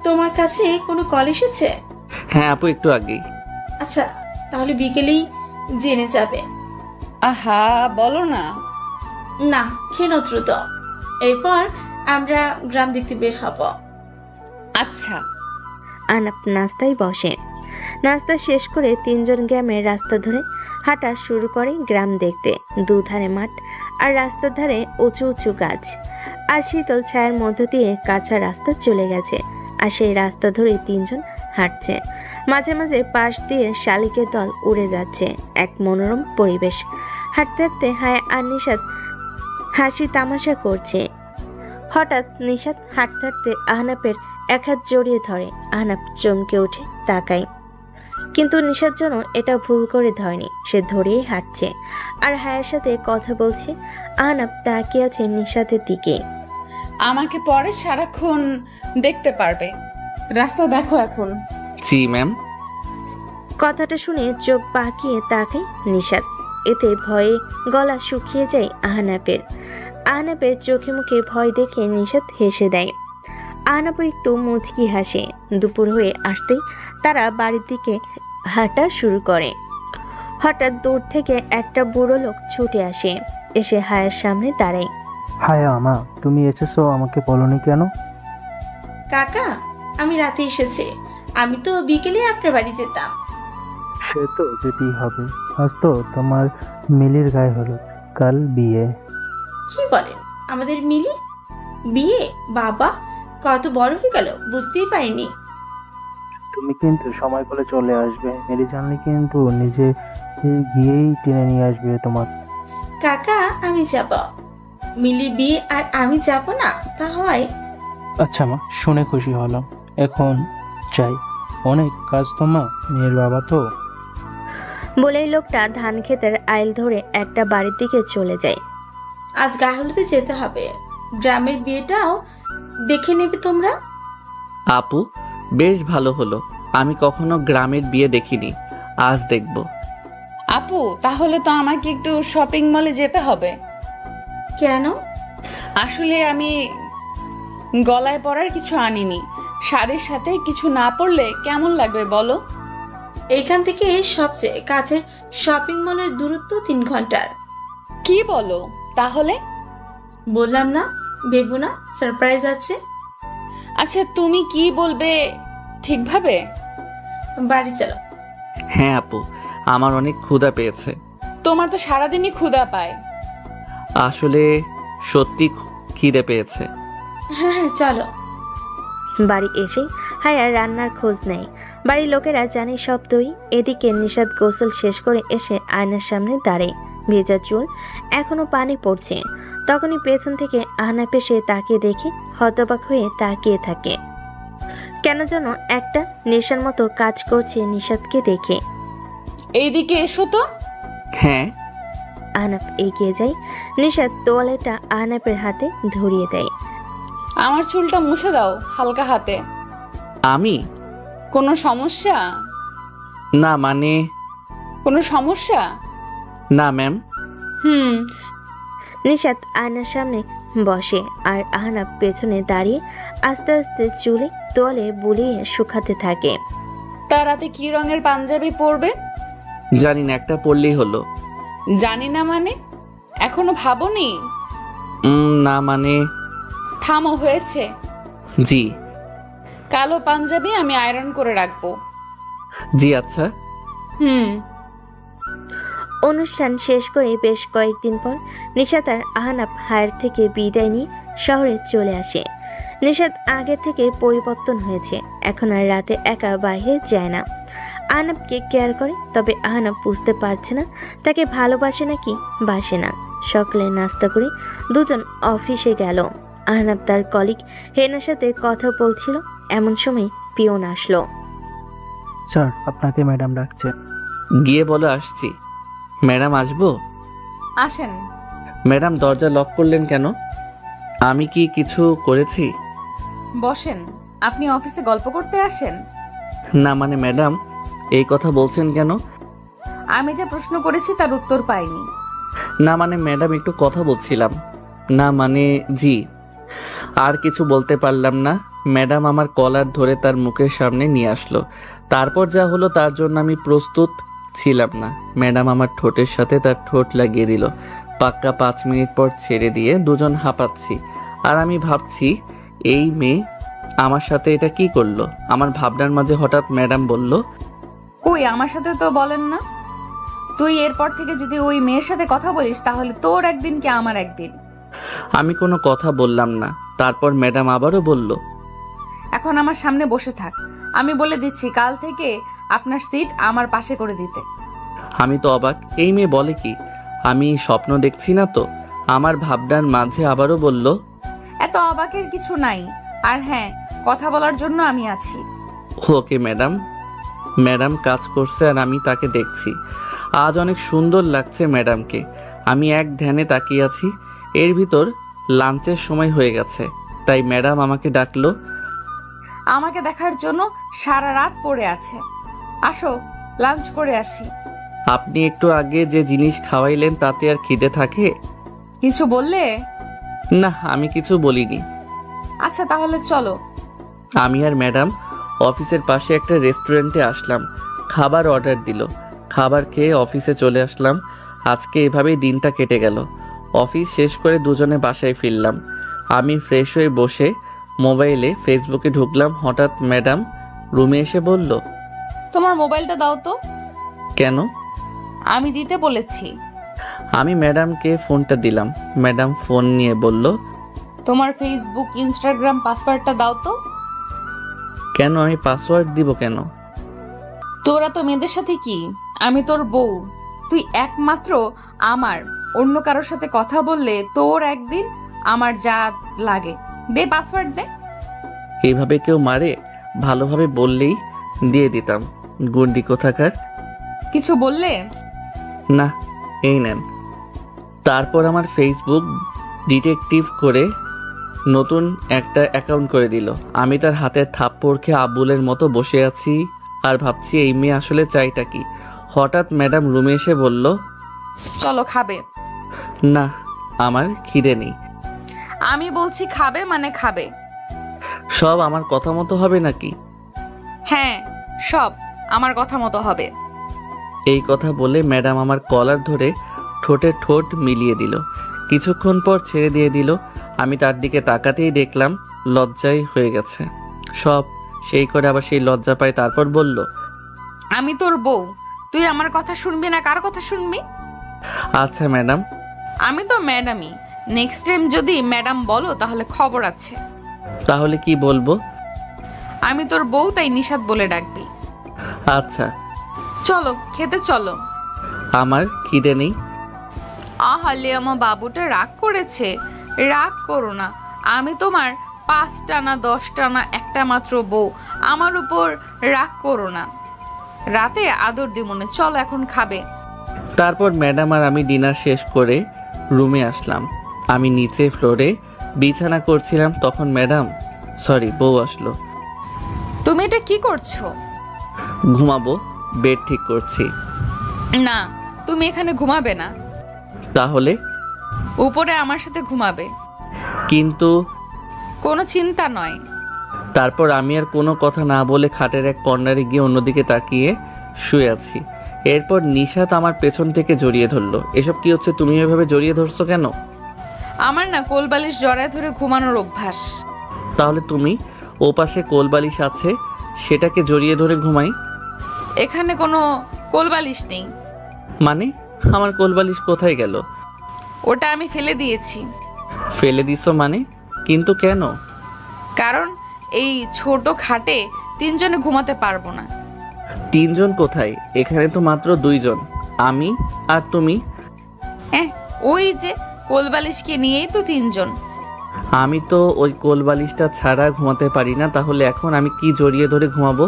তোমার কাছে কোনো কল এসেছে? হ্যাঁ আপু, একটু আগেই। আচ্ছা, তাহলে বিকেলেই জেনে যাবে। আহা, বলো না। না, কেন দ্রুত। এরপর আমরা গ্রাম দেখতে বের হব। আচ্ছা। আহনাব নাস্তায় বসে। নাস্তা শেষ করে তিনজন গ্রামের রাস্তা ধরে হাঁটা শুরু করে গ্রাম দেখতে। দুধারে মাঠ আর রাস্তার ধারে উঁচু উঁচু গাছ আর শীতল ছায়ার মধ্য দিয়ে কাঁচা রাস্তা চলে গেছে। আর সেই রাস্তা ধরে তিনজন হাঁটছে। মাঝে মাঝে পাশ দিয়ে শালিকের দল উড়ে যাচ্ছে। এক মনোরম পরিবেশ। হাঁটতে হাঁটতে হায়া আর নিশাত হাসি তামাশা করছে। হঠাৎ নিশাত হাঁটতে হাঁটতে আহনাবের এক হাত জড়িয়ে ধরে। আহনাব চমকে উঠে তাকায়, কিন্তু নিশার জন্য এটা ভুল করে ধরেনি। সে ধরেই হাঁটছে আর হায়ার সাথে কথা বলছে। আহনাব তাকিয়ে আছে নিশাতের দিকে। আমাকে পরে সারাক্ষণ দেখতে পারবে, রাস্তা দেখো এখন। জি ম্যাম। কথাটা শুনে চোখ পাকিয়ে তাকায় নিশাত। এতে ভয়ে গলা শুকিয়ে যায় আহনাবের। আহনাবের চোখে মুখে ভয় দেখে নিশাত হেসে দেয়। আহনাব একটু মুচকি হাসে। দুপুর হয়ে আসতেই তারা বাড়ির দিকে হাঁটা শুরু করে। হঠাৎ দূর থেকে একটা বুড়ো লোক ছুটে আসে, এসে হায়ার সামনে দাঁড়ায়। হায়া মা, তুমি এসেছো, আমাকে বলনি কেন? কাকা, আমি রাতে এসেছি। আমি তো বিকেলে আপনার বাড়ি যেতাম। সে তো যেতেই হবে, আজ তো তোমার মিলির গায়ে হলুদ, কাল বিয়ে। কি বলেন? আমাদের মিলি বিয়ে? বাবা, কত বড় হয়ে গেল, বুঝতেই পারিনি। তুমি কিন্তু সময় করে চলে আসবে, মিলি জানলে কিন্তু নিজে গিয়েই টেনে নিয়ে আসবে তোমার। কাকা, আমি যাব। মিলির বিয়ে আর আমি যাব না, তা হয়? আচ্ছা মা, শুনে খুশি হলাম। এখন চাই, অনেক কাজ তো মা, মেয়ের বাবা তো। বলেই লোকটা ধান ক্ষেতের আইল ধরে একটা বাড়ির দিকে চলে যায়। আজ গায়ে হলুদে যেতে হবে। গ্রামের বিয়েটাও দেখে নেবে তোমরা। আপু, বেশ ভালো হলো। আমি কখনো গ্রামের বিয়ে দেখিনি, আজ দেখব। আপু, তাহলে তো আমাকে একটু শপিং মলে যেতে হবে। কেন? আসলে আমি গলায় পরার কিছু আনিনি। শাড়ির সাথে কিছু না পরলে কেমন লাগবে বলো? এইখান থেকে সবচেয়ে কাছের শপিং মলের দূরত্ব 3 ঘন্টার। কি বলো? তাহলে বললাম না, ভেবো না, সারপ্রাইজ আছে। আচ্ছা, তুমি কি বলবে ঠিকভাবে? বাড়ি চলো। হ্যাঁ আপু, আমার অনেক ক্ষুধা পেয়েছে। তোমার তো সারাদিনই ক্ষুধা পায়। আসলে সত্যি খিদে পেয়েছে। হ্যাঁ হ্যাঁ, চলো। বাড়ি এসে হায়ার রান্নার খোঁজ নেয়। বাড়ির লোকেরা জানে সব দই। এদিকে নিশাত গোসল শেষ করে এসে আয়নার সামনে দাঁড়ায়। ভেজা চুল, এখনো পানি পড়ছে। তখনই পেছন থেকে আহনাফ এসে তাকে দেখে হতবাক হয়ে তাকিয়ে থাকে। কেন যেন একটা নেশার মতো কাজ করছে নিশাতকে দেখে। এইদিকে এসো তো। হ্যাঁ। আহনাফ এগিয়ে যায়। নিশাত তোয়ালেটা আহনাফের হাতে ধরিয়ে দেয়। আমার চুলটা মুছে দাও হালকা হাতে। আমি? কোনো সমস্যা? না মানে। কোনো সমস্যা? না ম্যাম। নিশাত আয়নার সামনে বসে আর আহনাফ পেছনে দাঁড়িয়ে আস্তে আস্তে চুলে তোয়ালে বুলিয়ে শুকাতে থাকে। তা রাতে কি রঙের পাঞ্জাবি পরবে? জানি না, একটা পড়লেই হলো। জানি না মানে? এখনো ভাবোনি? না মানে। থামো, হয়েছে। জি। কালো পাঞ্জাবি আমি আয়রন করে রাখবো। জি আচ্ছা। অনুষ্ঠান শেষ করে বেশ কয়েকদিন পর নিশাত আর আহনাফ হায়ার থেকে বিদায় নিয়ে শহরে চলে আসে। নিশাত আগে থেকে পরিবর্তন হয়েছে, এখন আর রাতে একা বাইরে যায় না। আহনাফকে কেয়ার করে, তবে আহনাফ বুঝতে পারছে না তাকে ভালোবাসে নাকি বাসে না। সকালে নাস্তা করে দুজন অফিসে গেল। আহনাফ তার কলিগ হেনার সাথে কথা বলছিল, এমন সময় পিয়ন আসলো। স্যার, আপনাকে ম্যাডাম ডাকছে। গিয়ে বলো আসছি। ম্যাডাম আসবো? আসেন। ম্যাডাম দরজা লক করলেন কেন? আমি কি কিছু করেছি? বসেন। আপনি অফিসে গল্প করতে আসেন? না মানে ম্যাডাম, এই কথা বলছেন কেন? আমি যে প্রশ্ন করেছি তার উত্তর পাইনি। না মানে ম্যাডাম, একটু কথা বলছিলাম। না মানে জি। আর কিছু বলতে পারলাম না। ম্যাডাম আমার কলার ধরে তার মুখের সামনে নিয়ে আসলো। তারপর যা হলো তার জন্য আমি প্রস্তুত ছিলাম না। ম্যাডাম আমার ঠোঁটের সাথে তার ঠোঁট লাগিয়ে দিল। পাক্কা 5 মিনিট পর ছেড়ে দিয়ে দুজন হাঁপাচ্ছি। আর আমি ভাবছি এই মেয়ে আমার সাথে এটা কি করলো। আমার ভাবনার মাঝে হঠাৎ ম্যাডাম বলল, কই, আমার সাথে তো বলেন না। তুই এরপর থেকে যদি ওই মেয়ের সাথে কথা বলিস তাহলে তোর একদিন কি আমার একদিন। আমি কোনো কথা বললাম না। তারপর ম্যাডাম আবারও বলল, এখন আমার সামনে বসে থাক। আমি বলে দিচ্ছি কাল থেকে আপনার সিট আমার পাশে করে দিতে। আমি তো অবাক, এই মেয়ে বলে কি? আমি স্বপ্ন দেখছি না তো? আমার ভাবনার মাঝে আবারও বলল, এত অবাকের কিছু নাই। আর হ্যাঁ, কথা বলার জন্য আমি আছি। Okay madam. ম্যাডাম কাজ করছে আর আমি তাকে দেখছি। আজ অনেক সুন্দর লাগছে ম্যাডামকে। আমি এক ধ্যানে তাকিয়ে আছি। এর ভিতর লাঞ্চের সময় হয়ে গেছে, তাই ম্যাডাম আমাকে ডাকলো। আমাকে দেখার জন্য সারা রাত পড়ে আছে। আসো, লাঞ্চ করে আসি। আপনি একটু আগে যে জিনিস খাওয়াইলেন তাতে আর খিদে থাকে? কিছু বললে? না, আমি কিছু বলিনি। আচ্ছা তাহলে চলো। আমি আর ম্যাডাম অফিসের পাশে একটা রেস্টুরেন্টে আসলাম। খাবার অর্ডার দিল। খাবার খেয়ে অফিসে চলে আসলাম। আজকে এভাবেই দিনটা কেটে গেল। অফিস শেষ করে দুজনে বাসায় ফিরলাম। আমি ফ্রেশ হয়ে বসে মোবাইলে ফেসবুকে ঢুকলাম, হঠাৎ ম্যাডাম রুমে এসে বলল, তোমার মোবাইলটা দাও তো। কেন? আমি দিতে বলেছি। আমি ম্যাডামকে ফোনটা দিলাম। ম্যাডাম ফোন নিয়ে বলল, তোমার ফেসবুক ইনস্টাগ্রাম পাসওয়ার্ডটা দাও তো। কেন? আমি পাসওয়ার্ড দিব কেন? তোরা তো মেয়েদের সাথে কি, আমি তোর বউ, তুই একমাত্র আমার। অন্য কারোর সাথে কথা বললে তোর একদিন, আমার যা লাগে। দে পাসওয়ার্ড দে। এইভাবে কেউ মারে? ভালোভাবে বললেই দিয়ে দিতাম। গুন্ডি কোথাকার। কিছু বললে? না, এই নেন। তারপর আমার ফেসবুক ডিটেকটিভ করে নতুন একটা অ্যাকাউন্ট করে দিল। আমি তার হাতের থাপ্পড় খেয়ে আবুলের মতো বসে আছি আর ভাবছি এই মেয়ে আসলে চাইটা কি। হঠাৎ ম্যাডাম রুমে এসে বলল, চলো খাবে। না, আমার খিদে নেই। আমি বলছি খাবে মানে খাবে। সব আমার কথা মতো হবে নাকি? হ্যাঁ, সব আমার কথা মতো হবে। এই কথা বলে ম্যাডাম আমার কলার ধরে ঠোঁটে ঠোঁট মিলিয়ে দিল। কিছুক্ষণ পর ছেড়ে দিয়ে দিল। আমি তার দিকে তাকাতেই দেখলাম লজ্জায় হয়ে গেছে সব। সেই করে আবার সেই লজ্জা পায়। তারপর বলল, আমি তোর বউ, তুই আমার কথা শুনবি না কার কথা শুনবি? আচ্ছা ম্যাডাম। আমি তো ম্যাডামই। নেক্সট টাইম যদি ম্যাডাম বলো তাহলে খবর আছে। তাহলে কি বলবো? আমি তোর বউ, তাই নিশাত বলে ডাকবি। আচ্ছা। চলো খেতে চলো। আমার খিদে নেই। আহালে, আমার বাবুটা রাগ করেছে। রাগ করো না, আমি তোমার 5টা না 10টা না একটা মাত্র বউ। আমার উপর রাগ করো না। রাতে আদর দি মনে। চলো এখন খাবে। তারপর ম্যাডাম আর আমি ডিনার শেষ করে রুমে আসলাম। আমি নিচে ফ্লোরে বিছানা করছিলাম, তখন ম্যাডাম বউ আসলো। তুমি এটা কি করছো? ঘুমাবো, বেড ঠিক করছি। না, তুমি এখানে ঘুমাবে না। তাহলে? উপরে আমার সাথে ঘুমাবে। কিন্তু কোনো চিন্তা নয়। তারপর আমি আর কোনো কথা না বলে খাটের এক কর্নারে গিয়ে অন্যদিকে তাকিয়ে শুয়ে আছি। এরপর নিশাত আমার পেছন থেকে জড়িয়ে ধরলো। এসব কি হচ্ছে? তুমি এভাবে জড়িয়ে ধরছো কেন? আমার না কোলবালিশ জড়ায় ধরে ঘুমানোর অভ্যাস। তাহলে তুমি ও পাশে কোলবালিশ আছে, সেটাকে জড়িয়ে ধরে ঘুমাই। এখানে কোনো কোলবালিশ নেই। মানে? আমার কোলবালিশ কোথায় গেল? ওটা আমি ফেলে দিয়েছি। ফেলে দিছো মানে? কিন্তু কেন? কারণ এই ছোট খাটে 3 জনে ঘুমাতে পারবো না। 3 জন কোথায়? এখানে তো মাত্র 2 জন, আমি আর তুমি। ওই যে কোলবালিশকে নিয়েই তো 3 জন। আমি তো ওই কোলবালিশটা ছাড়া ঘুমাতে পারি না। তাহলে এখন আমি কি জড়িয়ে ধরে ঘুমাবো?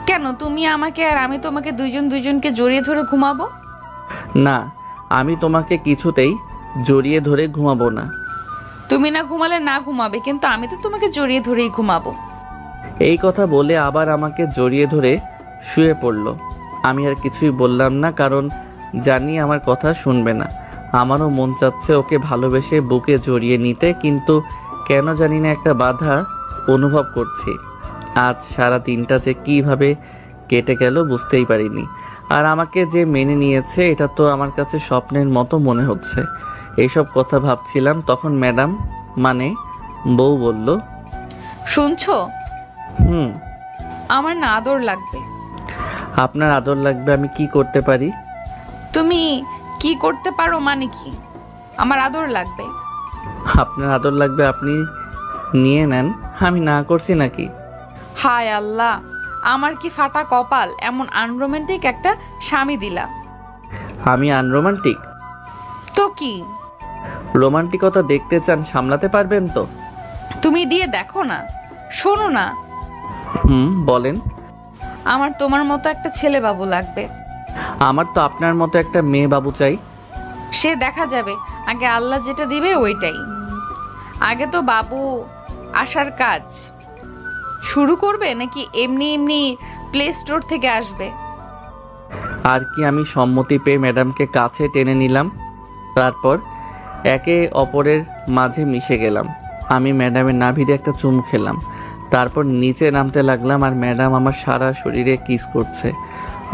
কেন তুমি আমাকে আর আমি তোমাকে দুইজনকে জড়িয়ে ধরে ঘুমাবো? না, আমি তোমাকে কিছুতেই জড়িয়ে ধরে ঘুমাবো না। তুমি না ঘুমালে না ঘুমাবে, কিন্তু আমি তো তোমাকে জড়িয়ে ধরেই ঘুমাবো। এই কথা বলে আবার আমাকে জড়িয়ে ধরে শুয়ে পড়ল। আমি আর কিছুই বললাম না, কারণ জানি আমার কথা শুনবে না। আমারও মন চাচ্ছে ওকে ভালোবেসে বুকে জড়িয়ে নিতে, কিন্তু কেন জানি না একটা বাধা অনুভব করছি। আজ সারা দিনটা যে কীভাবে কেটে গেল বুঝতেই পারিনি। আর আমাকে যে মেনে নিয়েছে এটা তো আমার কাছে স্বপ্নের মতো মনে হচ্ছে। এইসব কথা ভাবছিলাম, তখন ম্যাডাম মানে বউ বলল, শুনছো? হুম। আমার না আদর লাগবে। আপনার আদর লাগবে? আমি কি করতে পারি? তুমি কি করতে পারো মানে কি? আমার আদর লাগবে। আপনার আদর লাগবে, আপনি নিয়ে নেন। আমি না করছি নাকি? হায় আল্লাহ, আমার কি ফাটা কপাল, এমন আনরোমান্টিক একটা স্বামী দিলা। আমি আনরোমান্টিক? তো কি? রোমান্টিকতা দেখতে চান, সামলাতে পারবেন তো? তুমি দিয়ে দেখো না। শোনো না, বলেন। আমার তোমার মতো একটা ছেলে বাবু লাগবে। আমার তো আপনার মতো একটা মেয়ে বাবু চাই। সে দেখা যাবে, আগে আল্লাহ যেটা দিবে ওইটাই। আগে তো বাবু আসার কাজ শুরু করবে, নাকি এমনি এমনি প্লে স্টোর থেকে আসবে? আর কি, আমি সম্মতি পেয়ে ম্যাডামকে কাছে টেনে নিলাম। তারপর একে অপরের মাঝে মিশে গেলাম। আমি ম্যাডামের নাভিতে একটা চুমু খেলাম। তারপর নিচে নামতে লাগলাম, আর ম্যাডাম আমার সারা শরীরে কিস করছে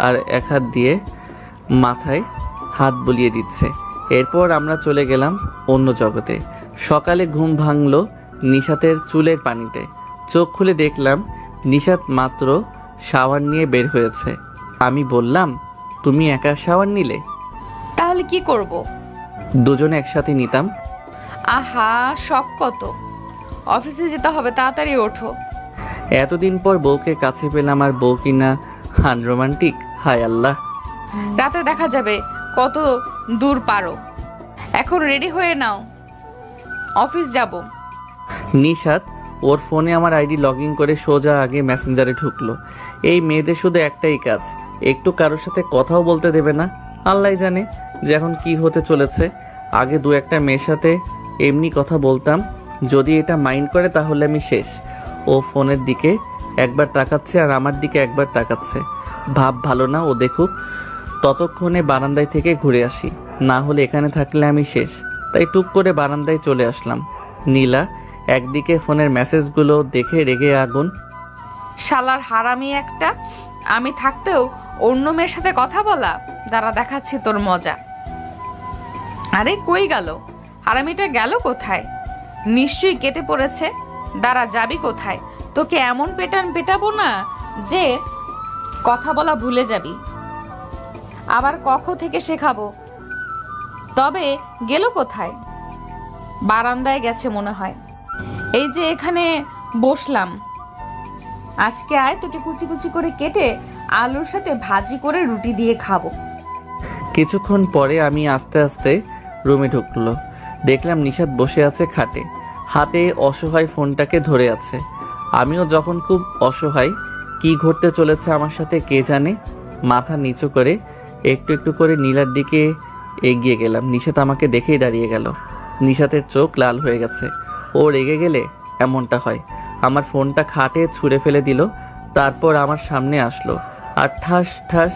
আর এক হাত দিয়ে মাথায় হাত বুলিয়ে দিচ্ছে। এরপর আমরা চলে গেলাম অন্য জগতে। সকালে ঘুম ভাঙলো নিশাতের চুলের পানিতে। চোখ খুলে দেখলাম নিশাত মাত্র শাওয়ার নিয়ে বের হয়েছে। আমি বললাম, তুমি একা শাওয়ার নিলে? তাহলে কি করব? দুজনে একসাথে নিতাম। আহা, শখ কত! অফিসে যেতে হবে, তাড়াতাড়ি ওঠো। এতদিন পর বউকে কাছে পেলাম, আর বউ কিনা আনরোমান্টিক। হায় আল্লাহ। রাতে দেখা যাবে কত দূর পারো। এখন রেডি হয়ে নাও, অফিস যাব। নিশাত ওর ফোনে আমার আইডি লগ ইন করে সোজা আগে মেসেঞ্জারে ঢুকলো। এই মেয়েদের শুধু একটাই কাজ, একটু কারোর সাথে কথাও বলতে দেবে না। আল্লাহ জানে যে এখন কি হতে চলেছে। আগে দু একটা মেয়ের সাথে এমনি কথা বলতাম, যদি এটা মাইন্ড করে তাহলে আমি শেষ। ও ফোনের দিকে একবার তাকাচ্ছে আর আমার দিকে একবার তাকাচ্ছে। ভাব ভালো না, ও দেখুক। ততক্ষণে বারান্দায় থেকে ঘুরে আসি, না হলে এখানে থাকলে আমি শেষ। তাই টুক করে বারান্দায় চলে আসলাম। নীলা একদিকে ফোনের মেসেজগুলো দেখে রেগে আগুন। শালার হারামি একটা, আমি থাকতেও অন্য মেয়ের সাথে কথা বলা। দাঁড়া, দেখাচ্ছি তোর মজা। আরে কই গেল হারামিটা? গেল কোথায়? নিশ্চয়ই কেটে পড়েছে। দাঁড়া, যাবি কোথায়? তোকে এমন পেটাবো না যে কথা বলা ভুলে যাবি। আবার কখ থেকে শেখাবো। তবে গেল কোথায়? বারান্দায় গেছে মনে হয়। এই যে এখানে বসলাম, আজকে আয়, তোকে কুচি কুচি করে কেটে আলুর সাথে ভাজি করে রুটি দিয়ে খাবো। কিছুক্ষণ পরে আমি আস্তে আস্তে রুমে ঢুকলো। দেখলাম নিশাত বসে আছে খাটে, হাতে অসহায় ফোনটাকে ধরে আছে। আমিও যখন খুব অসহায়, কি ঘটতে চলেছে আমার সাথে কে জানে। মাথা নিচু করে একটু একটু করে নীলার দিকে এগিয়ে গেলাম। নিশাত আমাকে দেখেই দাঁড়িয়ে গেল। নিশাতের চোখ লাল হয়ে গেছে। ও রেগে গেলে এমনটা হয়। আমার ফোনটা খাটে ছুঁড়ে ফেলে দিল, তারপর আমার সামনে আসলো আর ঠাস ঠাস।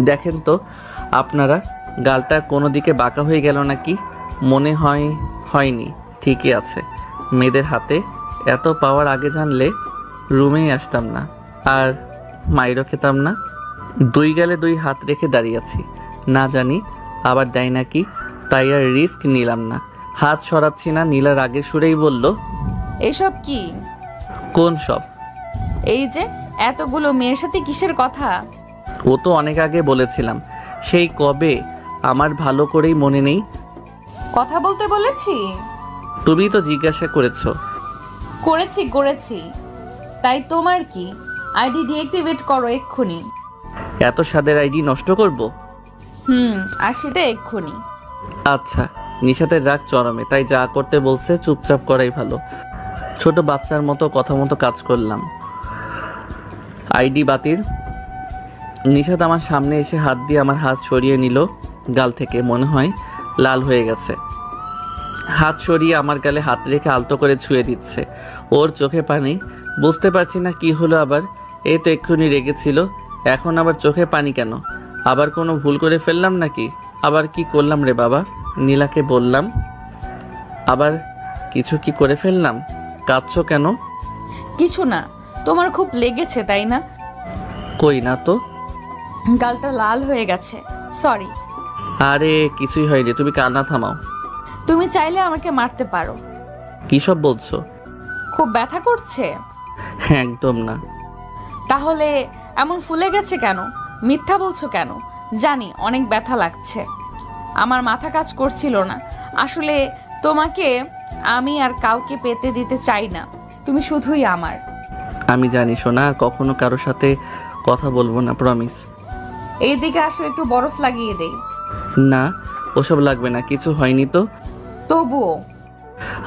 দেখেন তো আপনারা, গালটা কোনো দিকে বাঁকা হয়ে গেল নাকি? মনে হয় হয়নি, ঠিকই আছে। মেয়েদের হাতে এত পাওয়ার আগে জানলে রুমেই আসতাম না, আর মাইরও খেতাম না। দুই গালে দুই হাত রেখে দাঁড়িয়ে আছি, না জানি আবার দেয় নাকি, তাই আর রিস্ক নিলাম না। হাত সরাচ্ছি না। নীলার আগে সুরেই বলল, এসব কি? কোন সব? এই যে এতগুলো মেয়ের সাথে কিসের কথা? ও তো অনেক আগে বলেছিলাম, সেই কবে, আমার ভালো করেই মনে নেই। কথা বলতে বলেছি? তুমি তো জিজ্ঞাসা করেছো। করেছি। তাই তোমার কি? আইডি ডিঅ্যাক্টিভেট করো এক্ষুনি। এত স্বাদের আইডি নষ্ট করব? আর সেটা এক্ষুনি। আচ্ছা। নিশাতের রাগ চরমে, তাই যা করতে বলছে চুপচাপ করাই ভালো। ছোট বাচ্চার মতো কথা মতো কাজ করলাম। আইডি বাতিল। নিশাত আমার সামনে এসে হাত দিয়ে আমার হাত সরিয়ে নিল গাল থেকে। মনে হয় লাল হয়ে গেছে। হাত সরিয়ে আমার গালে হাত রেখে আলতো করে ছুঁয়ে দিচ্ছে। ওর চোখে পানি। বুঝতে পারছি না কি হলো আবার। এই তো এক্ষুনি রেগেছিল, এখন আবার চোখে পানি কেন? আবার কোনো ভুল করে ফেললাম নাকি? আবার কি করলাম রে বাবা? নীলাকে বললাম, আবার কিছু কি করে ফেললাম? কাঁদছো কেন? কিছু না, তোমার খুব লেগেছে তাই না? কই না তো। গালটা লাল হয়ে গেছে, সরি। আরে কিছুই হয়নি, তুমি কান্না থামাও। তুমি চাইলে আমাকে মারতে পারো। কি সব বলছো? খুব ব্যথা করছে? একদম না। তাহলে এমন ফুলে গেছে কেন? মিথ্যা বলছো কেন? জানি অনেক ব্যথা লাগছে, আমার মাথা কাজ করছিল না। আসলে তোমাকে আমি আর কাউকে পেতে দিতে চাই না, তুমি শুধুই আমার। আমি জানি সোনা, আর কখনো কারোর সাথে কথা বলবো না, প্রমিস। এইদিকে আসো, একটু বরফ লাগিয়ে দেই। না, ওসব লাগবে না, কিছু হয়নি তো। তবুও।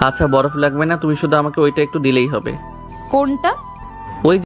আচ্ছা বরফ লাগবে না, তুমি শুধু আমাকে ওইটা একটু দিলেই হবে। কোনটা? ওই